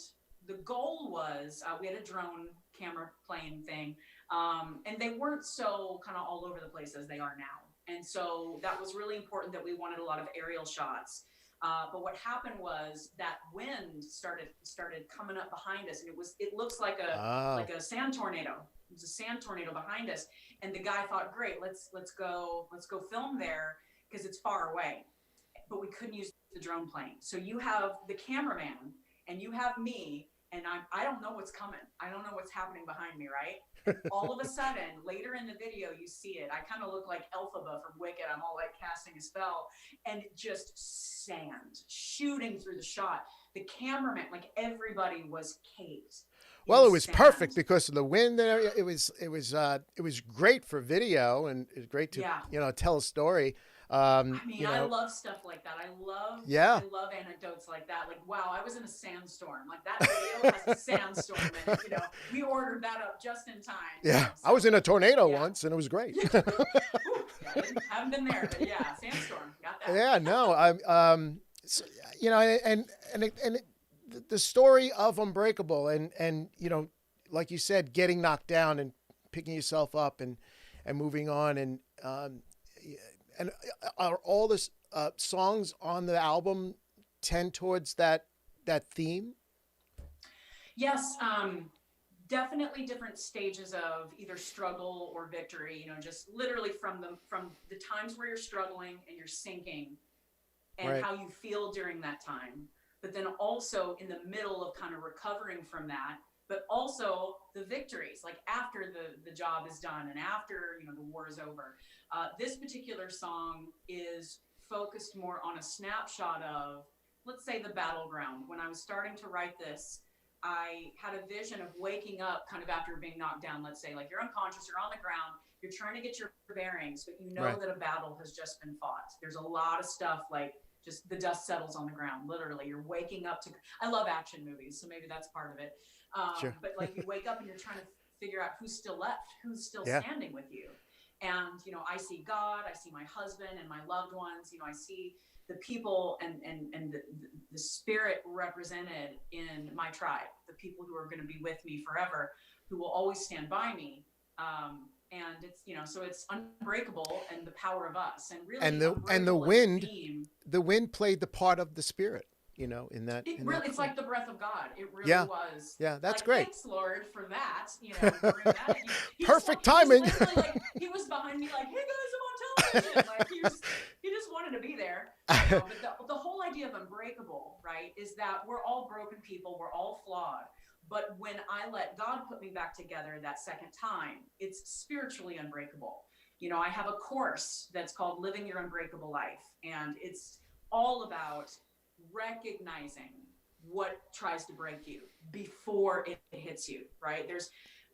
the goal was we had a drone camera plane thing, and they weren't so kind of all over the place as they are now. And so that was really important that we wanted a lot of aerial shots. But what happened was that wind started coming up behind us, and it looks like a sand tornado. It was a sand tornado behind us, and the guy thought, great, let's go film there because it's far away. But we couldn't use the drone plane. So you have the cameraman and you have me, and I don't know what's coming. I don't know what's happening behind me, right? All of a sudden, later in the video, you see it. I kind of look like Elphaba from Wicked. I'm all like casting a spell, and just sand shooting through the shot. The cameraman, like everybody was caked. Well, in it was sand. perfect because of the wind. And it was great for video, and it's great to Yeah. tell a story. I mean, I love stuff like that. I love anecdotes like that. Like, wow, I was in a sandstorm. Like that video has a sandstorm in it. We ordered that up just in time. Yeah, So, I was in a tornado yeah. once, and it was great. Ooh, haven't been there, but yeah, sandstorm. Got that. Yeah, no, so, the story of Unbreakable, and like you said, getting knocked down and picking yourself up and moving on, and are all the songs on the album tend towards that theme? Yes, definitely different stages of either struggle or victory. Just literally from the times where you're struggling and you're sinking, and Right. how you feel during that time. But then also in the middle of kind of recovering from that, but also the victories, like after the job is done and after the war is over. This particular song is focused more on a snapshot of, let's say, the battleground. When I was starting to write this, I had a vision of waking up kind of after being knocked down. Let's say, like, you're unconscious, you're on the ground, you're trying to get your bearings, but you know Right. that a battle has just been fought. There's a lot of stuff, like just the dust settles on the ground. Literally, you're waking up to. I love action movies, so maybe that's part of it. Sure. But like, you wake up and you're trying to figure out who's still left, who's still Yeah. standing with you. And, you know, I see God, I see my husband and my loved ones, you know, I see the people and the spirit represented in my tribe, the people who are going to be with me forever, who will always stand by me. And it's, you know, so it's unbreakable and the power of us, and really, And the unbreakable as a wind, theme. the wind played the part of the spirit, you know, in that. It in really, that it's film. like the breath of God. It really Yeah. was. Yeah, that's like, great. Thanks, Lord, for that. You know, during that. He Perfect just, timing. He was literally, like, he was behind me, like, "Hey guys, I'm on television." Like, he just wanted to be there. You know? But the whole idea of unbreakable, right, is that we're all broken people. We're all flawed. But when I let God put me back together that second time, it's spiritually unbreakable. You know, I have a course that's called Living Your Unbreakable Life, and it's all about recognizing what tries to break you before it hits you, right?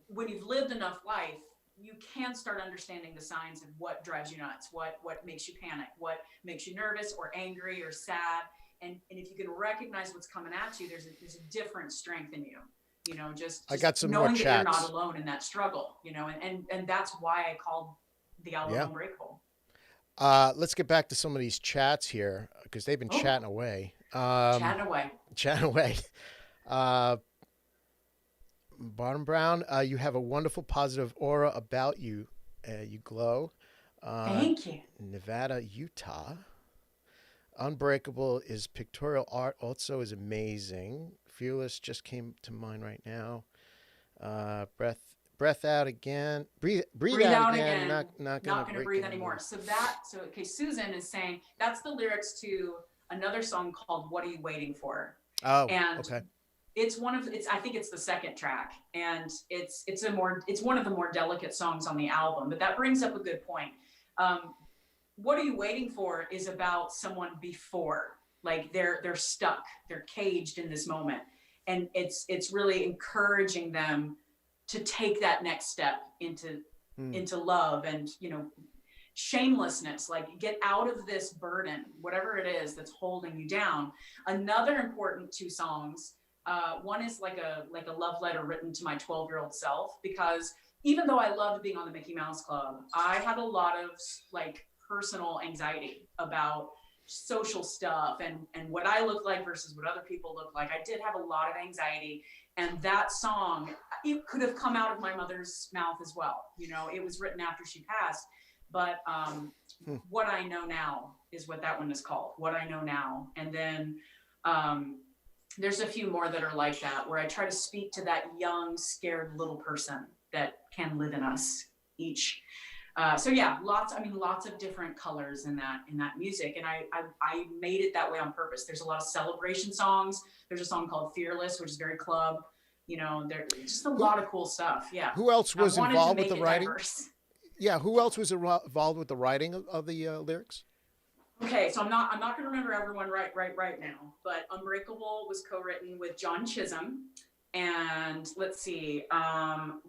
When you've lived enough life, you can start understanding the signs of what drives you nuts, what makes you panic, what makes you nervous or angry or sad. And if you can recognize what's coming at you, there's a different strength in you. You know, just I got some knowing more that you're chats. not alone in that struggle, you know, and that's why I called the album Yeah. Unbreakable. Let's get back to some of these chats here because they've been Oh. chatting away. Chatting away. Chatting away. Bottom Brown, you have a wonderful positive aura about you. You glow. Thank you. Nevada, Utah. Unbreakable is pictorial art, also is amazing. Fearless just came to mind right now. Breath out again. Breathe out again. Not gonna breathe anymore. So okay, Susan is saying that's the lyrics to another song called "What Are You Waiting For?" Oh, And okay. I think it's the second track, and it's one of the more delicate songs on the album. But that brings up a good point. What Are You Waiting For is about someone before, like they're stuck, they're caged in this moment, and it's really encouraging them to take that next step into love and, you know, shamelessness, like get out of this burden, whatever it is that's holding you down. Another important two songs. One is like a love letter written to my 12-year-old self, because even though I loved being on the Mickey Mouse Club, I had a lot of like personal anxiety about social stuff and what I look like versus what other people look like. I did have a lot of anxiety, and that song, it could have come out of my mother's mouth as well. You know, it was written after she passed, but What I Know Now is what that one is called. What I Know Now. And then there's a few more that are like that, where I try to speak to that young, scared little person that can live in us each. So yeah, lots of different colors in that music. And I made it that way on purpose. There's a lot of celebration songs. There's a song called Fearless, which is very club, you know, there's just a lot of cool stuff. Yeah. Who else was I wanted to involved with make the it writing? diverse. Yeah, who else was involved with the writing of the lyrics? Okay, so I'm not going to remember everyone right now, but Unbreakable was co-written with John Chisholm, and let's see,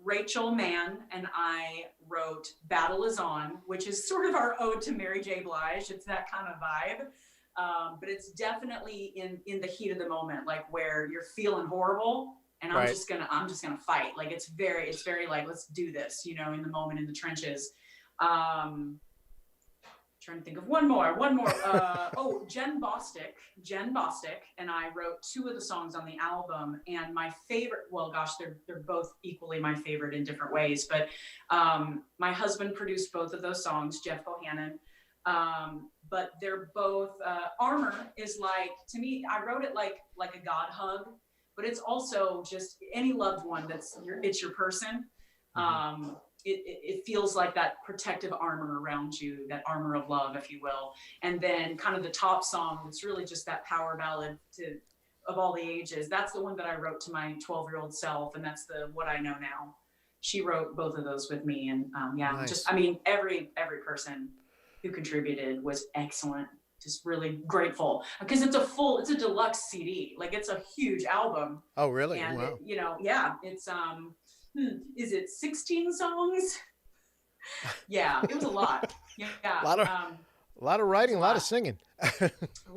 Rachel Mann and I wrote Battle Is On, which is sort of our ode to Mary J. Blige. It's that kind of vibe, but it's definitely in the heat of the moment, like where you're feeling horrible, and I'm Right. just gonna fight. Like it's very like, let's do this, you know, in the moment, in the trenches. Trying to think of one more. Jen Bostic and I wrote two of the songs on the album, and my favorite, well, gosh, they're both equally my favorite in different ways, but my husband produced both of those songs, Jeff Bohannon, but they're both, Armor is like, to me, I wrote it like a God hug, but it's also just any loved one it's your person. It feels like that protective armor around you, that armor of love, if you will. And then kind of the top song, it's really just that power ballad of all the ages. That's the one that I wrote to my 12-year-old self, and that's the What I Know Now. She wrote both of those with me, and Nice. every person who contributed was excellent. just really grateful because it's a deluxe CD. Like it's a huge album. Oh, really? And Wow. it's is it 16 songs? Yeah, it was a lot. Yeah. A lot of writing, a lot of singing.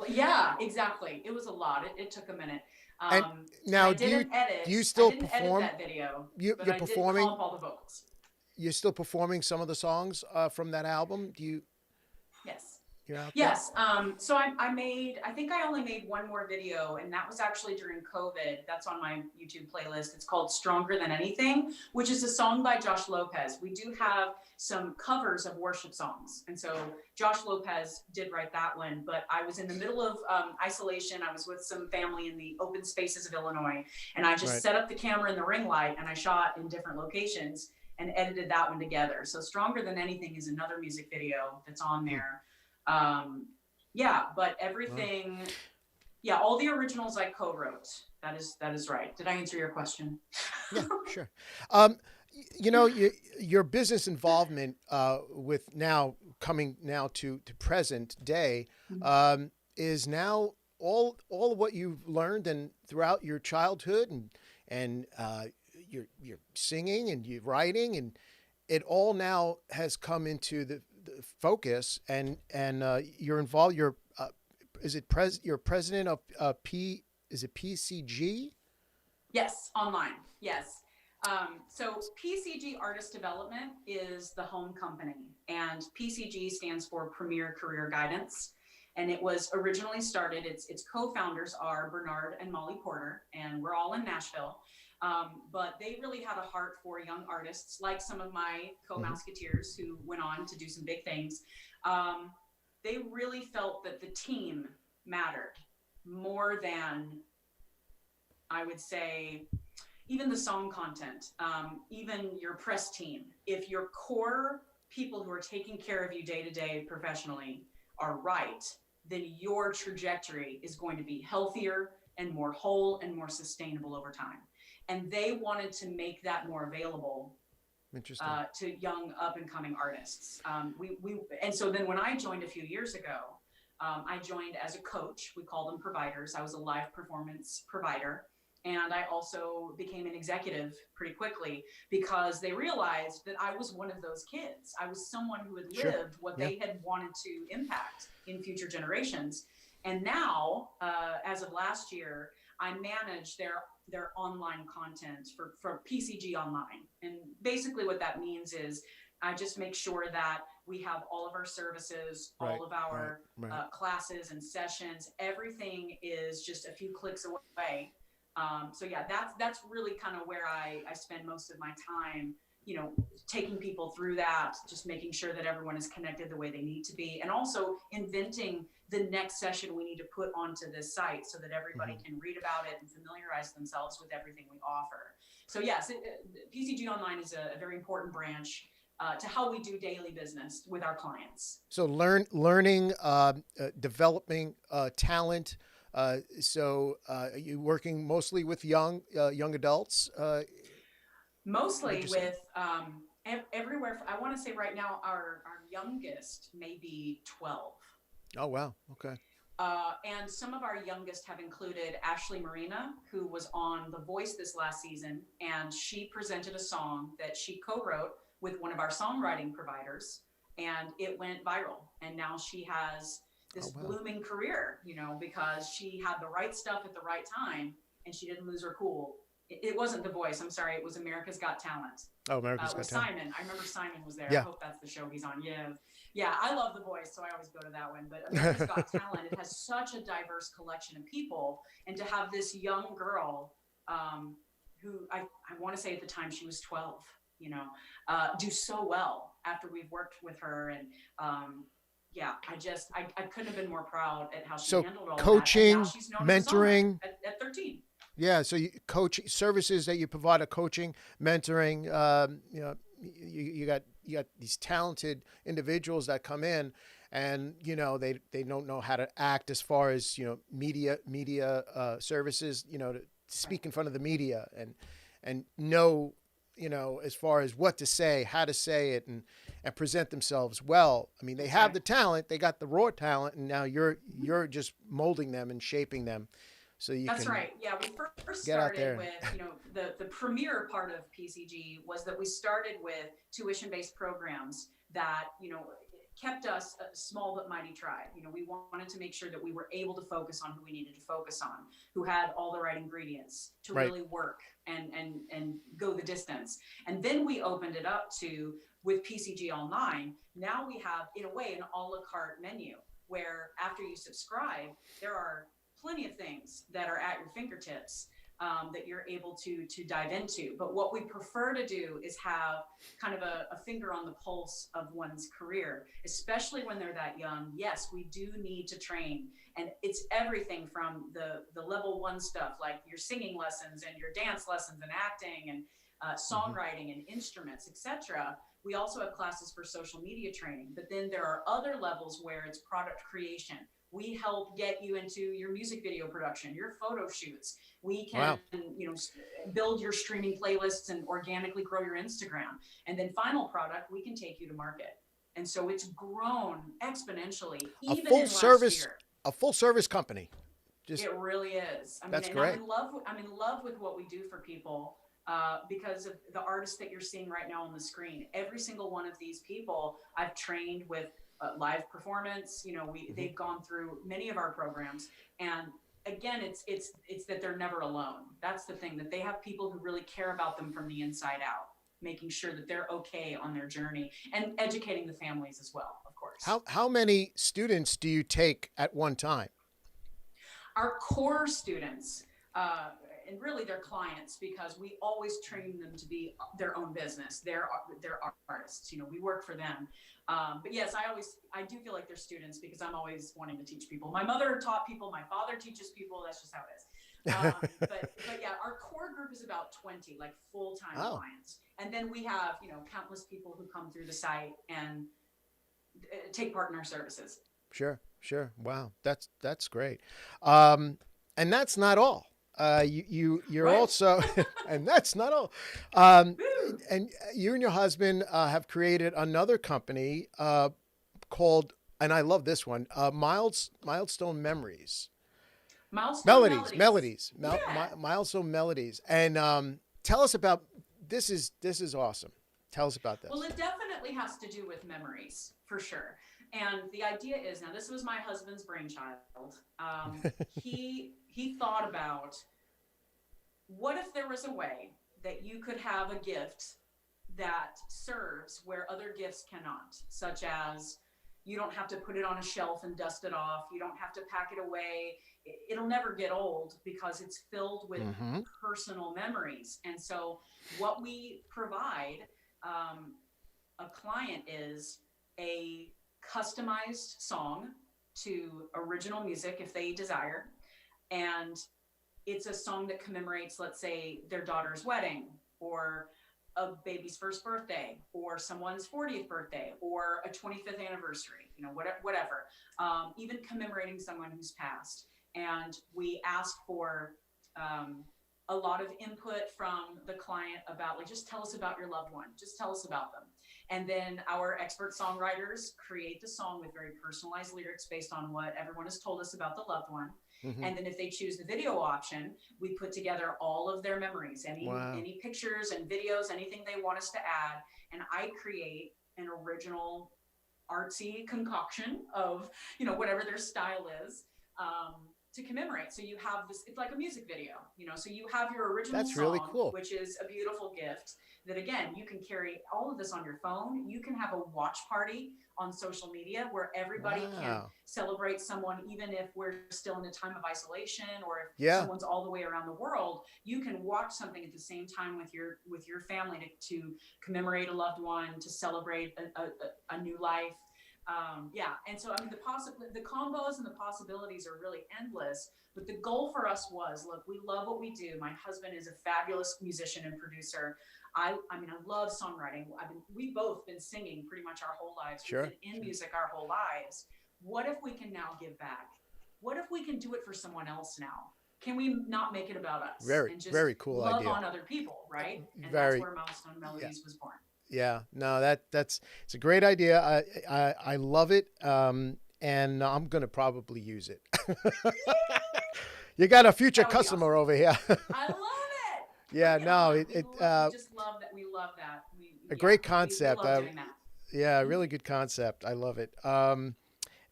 Yeah, exactly. It was a lot. It took a minute. And now, I didn't edit. do you still I didn't perform? edit that video, You're but I performing? did comp all the vocals. You're still performing some of the songs from that album? Yes. You're out there? Yes. So I think I only made one more video, and that was actually during COVID. That's on my YouTube playlist. It's called Stronger Than Anything, which is a song by Josh Lopez. We do have some covers of worship songs. And so Josh Lopez did write that one, but I was in the middle of isolation. I was with some family in the open spaces of Illinois, and I just set up the camera and the ring light, and I shot in different locations and edited that one together. So Stronger Than Anything is another music video that's on there. But everything, all the originals I co-wrote. That is right. Did I answer your question? Yeah, sure. Your business involvement with now coming now to present day is now all of what you've learned and throughout your childhood and your singing and your writing, and it all now has come into the focus, and you're involved. You're you're president of is it PCG? Yes, online. Yes. So PCG Artist Development is the home company, and PCG stands for Premier Career Guidance. And it was originally started, its co-founders are Bernard and Molly Porter, and we're all in Nashville. But they really had a heart for young artists, like some of my co-Mouseketeers who went on to do some big things. They really felt that the team mattered more than, I would say, even the song content, even your press team. If your core people who are taking care of you day to day professionally are right, then your trajectory is going to be healthier and more whole and more sustainable over time. And they wanted to make that more available to young up and coming artists. And so then when I joined a few years ago, I joined as a coach. We call them providers. I was a live performance provider. And I also became an executive pretty quickly because they realized that I was one of those kids. I was someone who had lived what they had wanted to impact in future generations. And now, as of last year, I manage their online content for PCG Online. And basically what that means is I just make sure that we have all of our services, all of our classes and sessions. Everything is just a few clicks away. That's really kind of where I spend most of my time, taking people through that, just making sure that everyone is connected the way they need to be, and also inventing the next session we need to put onto this site so that everybody can read about it and familiarize themselves with everything we offer. So yes, PCG Online is a very important branch to how we do daily business with our clients. So learning, developing talent. So are you working mostly with young adults? Mostly with everywhere. I want to say right now our youngest may be 12. Oh, wow. Okay. And some of our youngest have included Ashley Marina, who was on The Voice this last season, and she presented a song that she co-wrote with one of our songwriting providers, and it went viral. And now she has this blooming career, because she had the right stuff at the right time, and she didn't lose her cool. It wasn't The Voice. I'm sorry. It was America's Got Talent. Oh, America's Got Talent. Simon. I remember Simon was there. Yeah. I hope that's the show he's on. Yeah. I love The Voice, so I always go to that one. But America's Got Talent, it has such a diverse collection of people. And to have this young girl, who I want to say at the time she was 12, do so well after we've worked with her. And, I couldn't have been more proud at how she handled all coaching, that. She's known mentoring at 13. Yeah. So coaching services that you provide, coaching, mentoring, you got these talented individuals that come in and, they don't know how to act as far as, media services, to speak in front of the media and know as far as what to say, how to say it, and present themselves well. I mean, they have the talent, they got the raw talent, and now you're just molding them and shaping them so you That's can right. Yeah, we first get out there. started with, the premier part of PCG was that we started with tuition-based programs that, kept us a small but mighty tribe. We wanted to make sure that we were able to focus on who we needed to focus on, who had all the right ingredients to Right. really work and go the distance. And then we opened it up to, with PCG Online, now we have, in a way, an a la carte menu where after you subscribe, there are plenty of things that are at your fingertips that you're able to dive into. But what we prefer to do is have kind of a finger on the pulse of one's career, especially when they're that young. Yes, we do need to train. And it's everything from the level 1 stuff, like your singing lessons and your dance lessons and acting and songwriting and instruments, etc. We also have classes for social media training, but then there are other levels where it's product creation. We help get you into your music video production, your photo shoots. We can, build your streaming playlists and organically grow your Instagram. And then final product, we can take you to market. And so it's grown exponentially, even in last year. A full service company. It really is. That's great. I'm in love with what we do for people because of the artists that you're seeing right now on the screen. Every single one of these people I've trained with live performance. They've gone through many of our programs, and again, it's that they're never alone. That's the thing, that they have people who really care about them from the inside out, making sure that they're okay on their journey, and educating the families as well, of course. How many students do you take at one time? Our core students, and really their clients, because we always train them to be their own business. They're artists. We work for them. But yes, I do feel like they're students because I'm always wanting to teach people. My mother taught people. My father teaches people. That's just how it is. But yeah, our core group is about 20, like full-time clients. And then we have, countless people who come through the site and take part in our services. Sure. Wow. That's great. And that's not all. You're right. Also, and that's not all. And you and your husband have created another company called, and I love this one, Milestone Memories. Melodies. Milestone Melodies. And tell us about this. Is awesome. Tell us about this. Well, it definitely has to do with memories, for sure. And the idea is, now this was my husband's brainchild. He thought about, what if there was a way that you could have a gift that serves where other gifts cannot, such as you don't have to put it on a shelf and dust it off. You don't have to pack it away. It'll never get old because it's filled with personal memories. And so what we provide a client is a customized song to original music if they desire. And it's a song that commemorates, let's say, their daughter's wedding, or a baby's first birthday, or someone's 40th birthday, or a 25th anniversary, whatever. Even commemorating someone who's passed. And we ask for a lot of input from the client about, like, just tell us about your loved one. Just tell us about them. And then our expert songwriters create the song with very personalized lyrics based on what everyone has told us about the loved one. And then if they choose the video option, we put together all of their memories, any pictures and videos, anything they want us to add. And I create an original artsy concoction of, whatever their style is, to commemorate. So you have this, it's like a music video, so you have your original song, really cool. Which is a beautiful gift that, again, you can carry all of this on your phone. You can have a watch party on social media where everybody can celebrate someone, even if we're still in a time of isolation, or if someone's all the way around the world. You can watch something at the same time with your family to commemorate a loved one, to celebrate a new life. And so the combos and the possibilities are really endless. But the goal for us was, look, we love what we do. My husband is a fabulous musician and producer. I love songwriting. We've both been singing pretty much our whole lives. We've been in music our whole lives. What if we can now give back? What if we can do it for someone else now? can we not make it about us Very, and just very cool love idea. on other people, right? And Very, that's where Milestone Melodies was born. yeah. No, it's a great idea. I love it. And I'm gonna probably use it. You got a future That would be customer over here. I love it. Yeah, Bring it no, on. we just love that. We love that. a great concept. We love doing that. Yeah, really good concept. I love it.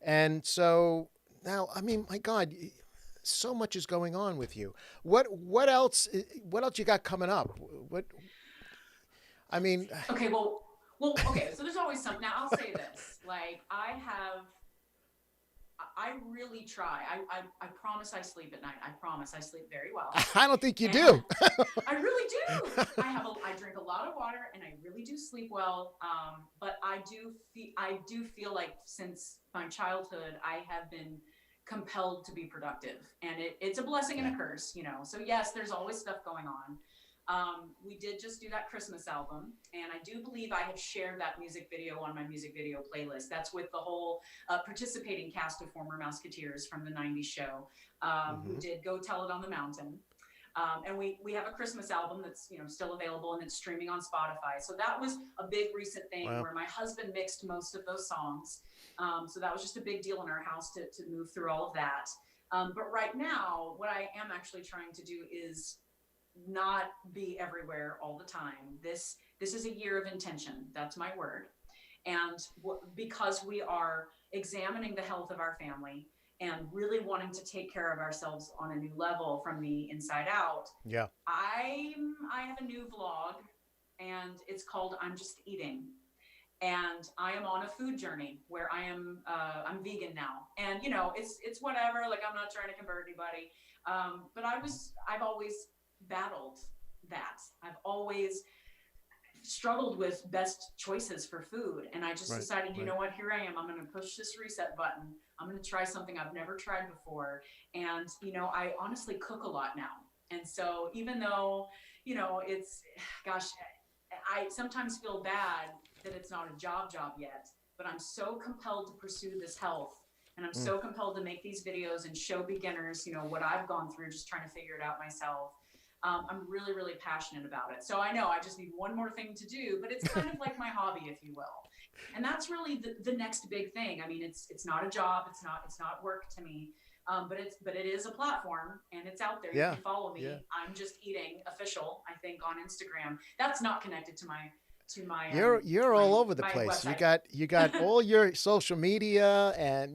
And so now, I mean, my God, so much is going on with you. What else? What else you got coming up? What? I mean, Okay, well, okay. So there's always something. Now I'll say this: like I really try. I promise I sleep at night. I promise I sleep very well. I don't think you And do. I really do. I drink a lot of water and I really do sleep well. But I do feel like since my childhood, I have been compelled to be productive, and it's a blessing and a curse, you know? So yes, there's always stuff going on. We did just do that Christmas album, and I do believe I have shared that music video on my music video playlist. That's with the whole participating cast of former Mouseketeers from the 90s show, who did Go Tell It on the Mountain. And we have a Christmas album that's, you know, still available, and it's streaming on Spotify. So that was a big recent thing. Wow. Where my husband mixed most of those songs. So that was just a big deal in our house to move through all of that. But right now, what I am actually trying to do is not be everywhere all the time. This is a year of intention. That's my word. And because we are examining the health of our family and really wanting to take care of ourselves on a new level from the inside out. Yeah. I have a new vlog, and it's called I'm Just Eating. And I am on a food journey where I'm vegan now. And you know, it's whatever, like I'm not trying to convert anybody. But I've always battled that. I've always struggled with best choices for food, and I just decided, you know what, here I am, I'm going to push this reset button. I'm going to try something I've never tried before. And you know, I honestly cook a lot now, and so even though, you know, it's, gosh, I sometimes feel bad that it's not a job yet, but I'm so compelled to pursue this health, and I'm so compelled to make these videos and show beginners, you know, what I've gone through just trying to figure it out myself. I'm really, really passionate about it. So I know I just need one more thing to do, but it's kind of like my hobby, if you will. And that's really the next big thing. I mean, it's not a job. It's not work to me. But it is a platform, and it's out there. You can follow me. I'm Just Eating official, I think, on Instagram. That's not connected to my you're all over the place. Website. You got all your social media, and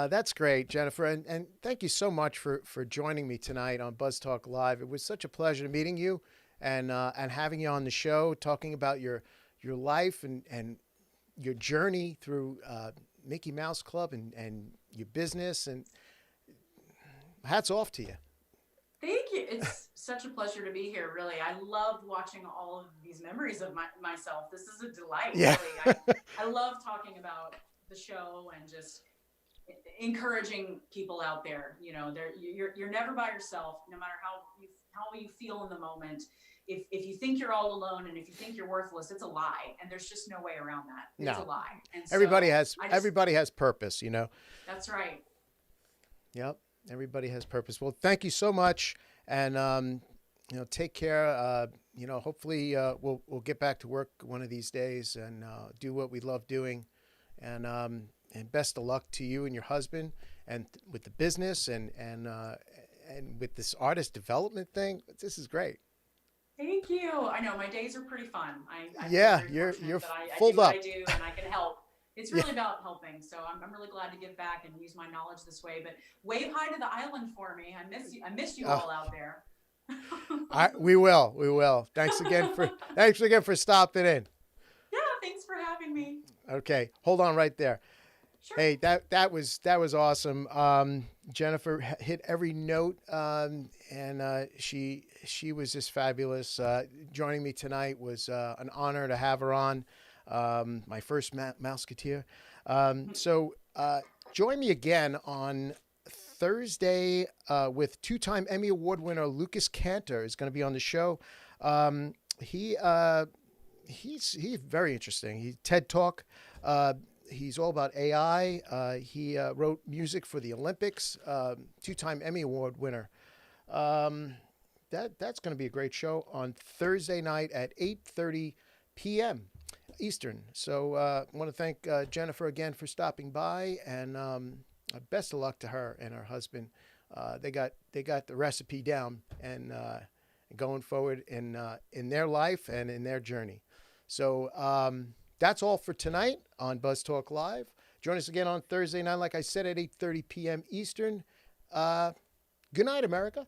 that's great, Jennifer. And thank you so much for joining me tonight on Buzz Talk Live. It was such a pleasure meeting you and having you on the show, talking about your life and your journey through Mickey Mouse Club and your business. And hats off to you. Thank you. It's such a pleasure to be here, really. I loved watching all of these memories of myself. This is a delight, really. I love talking about the show and just encouraging people out there. You know, you're never by yourself, no matter how you feel in the moment. If you think you're all alone, and if you think you're worthless, it's a lie, and there's just no way around that. It's a lie. And so everybody has purpose, you know. That's right. Yep, everybody has purpose. Well, thank you so much, and you know, take care. You know, hopefully we'll get back to work one of these days and do what we love doing, and best of luck to you and your husband, and with the business and with this artist development thing. This is great. Thank you. I know my days are pretty fun. You're I full do what up. I do, and I can help. It's really about helping. So I'm really glad to give back and use my knowledge this way. But wave hi to the island for me. I miss you. I miss you all out there. We will. Thanks again for stopping in. Yeah, thanks for having me. Okay, hold on right there. Sure. Hey, that was awesome. Jennifer hit every note, and she was just fabulous. Joining me tonight was an honor to have her on. My first Mouseketeer. So join me again on Thursday with two-time Emmy Award winner Lucas Cantor is going to be on the show. He's very interesting. He TED Talk. He's all about AI. He wrote music for the Olympics, two-time Emmy Award winner. That's going to be a great show on Thursday night at 8:30 p.m. Eastern. So I want to thank Jennifer again for stopping by, and best of luck to her and her husband. They got the recipe down and going forward in their life and in their journey. So that's all for tonight on Buzz Talk Live. Join us again on Thursday night, like I said, at 8:30 p.m. Eastern. Good night, America.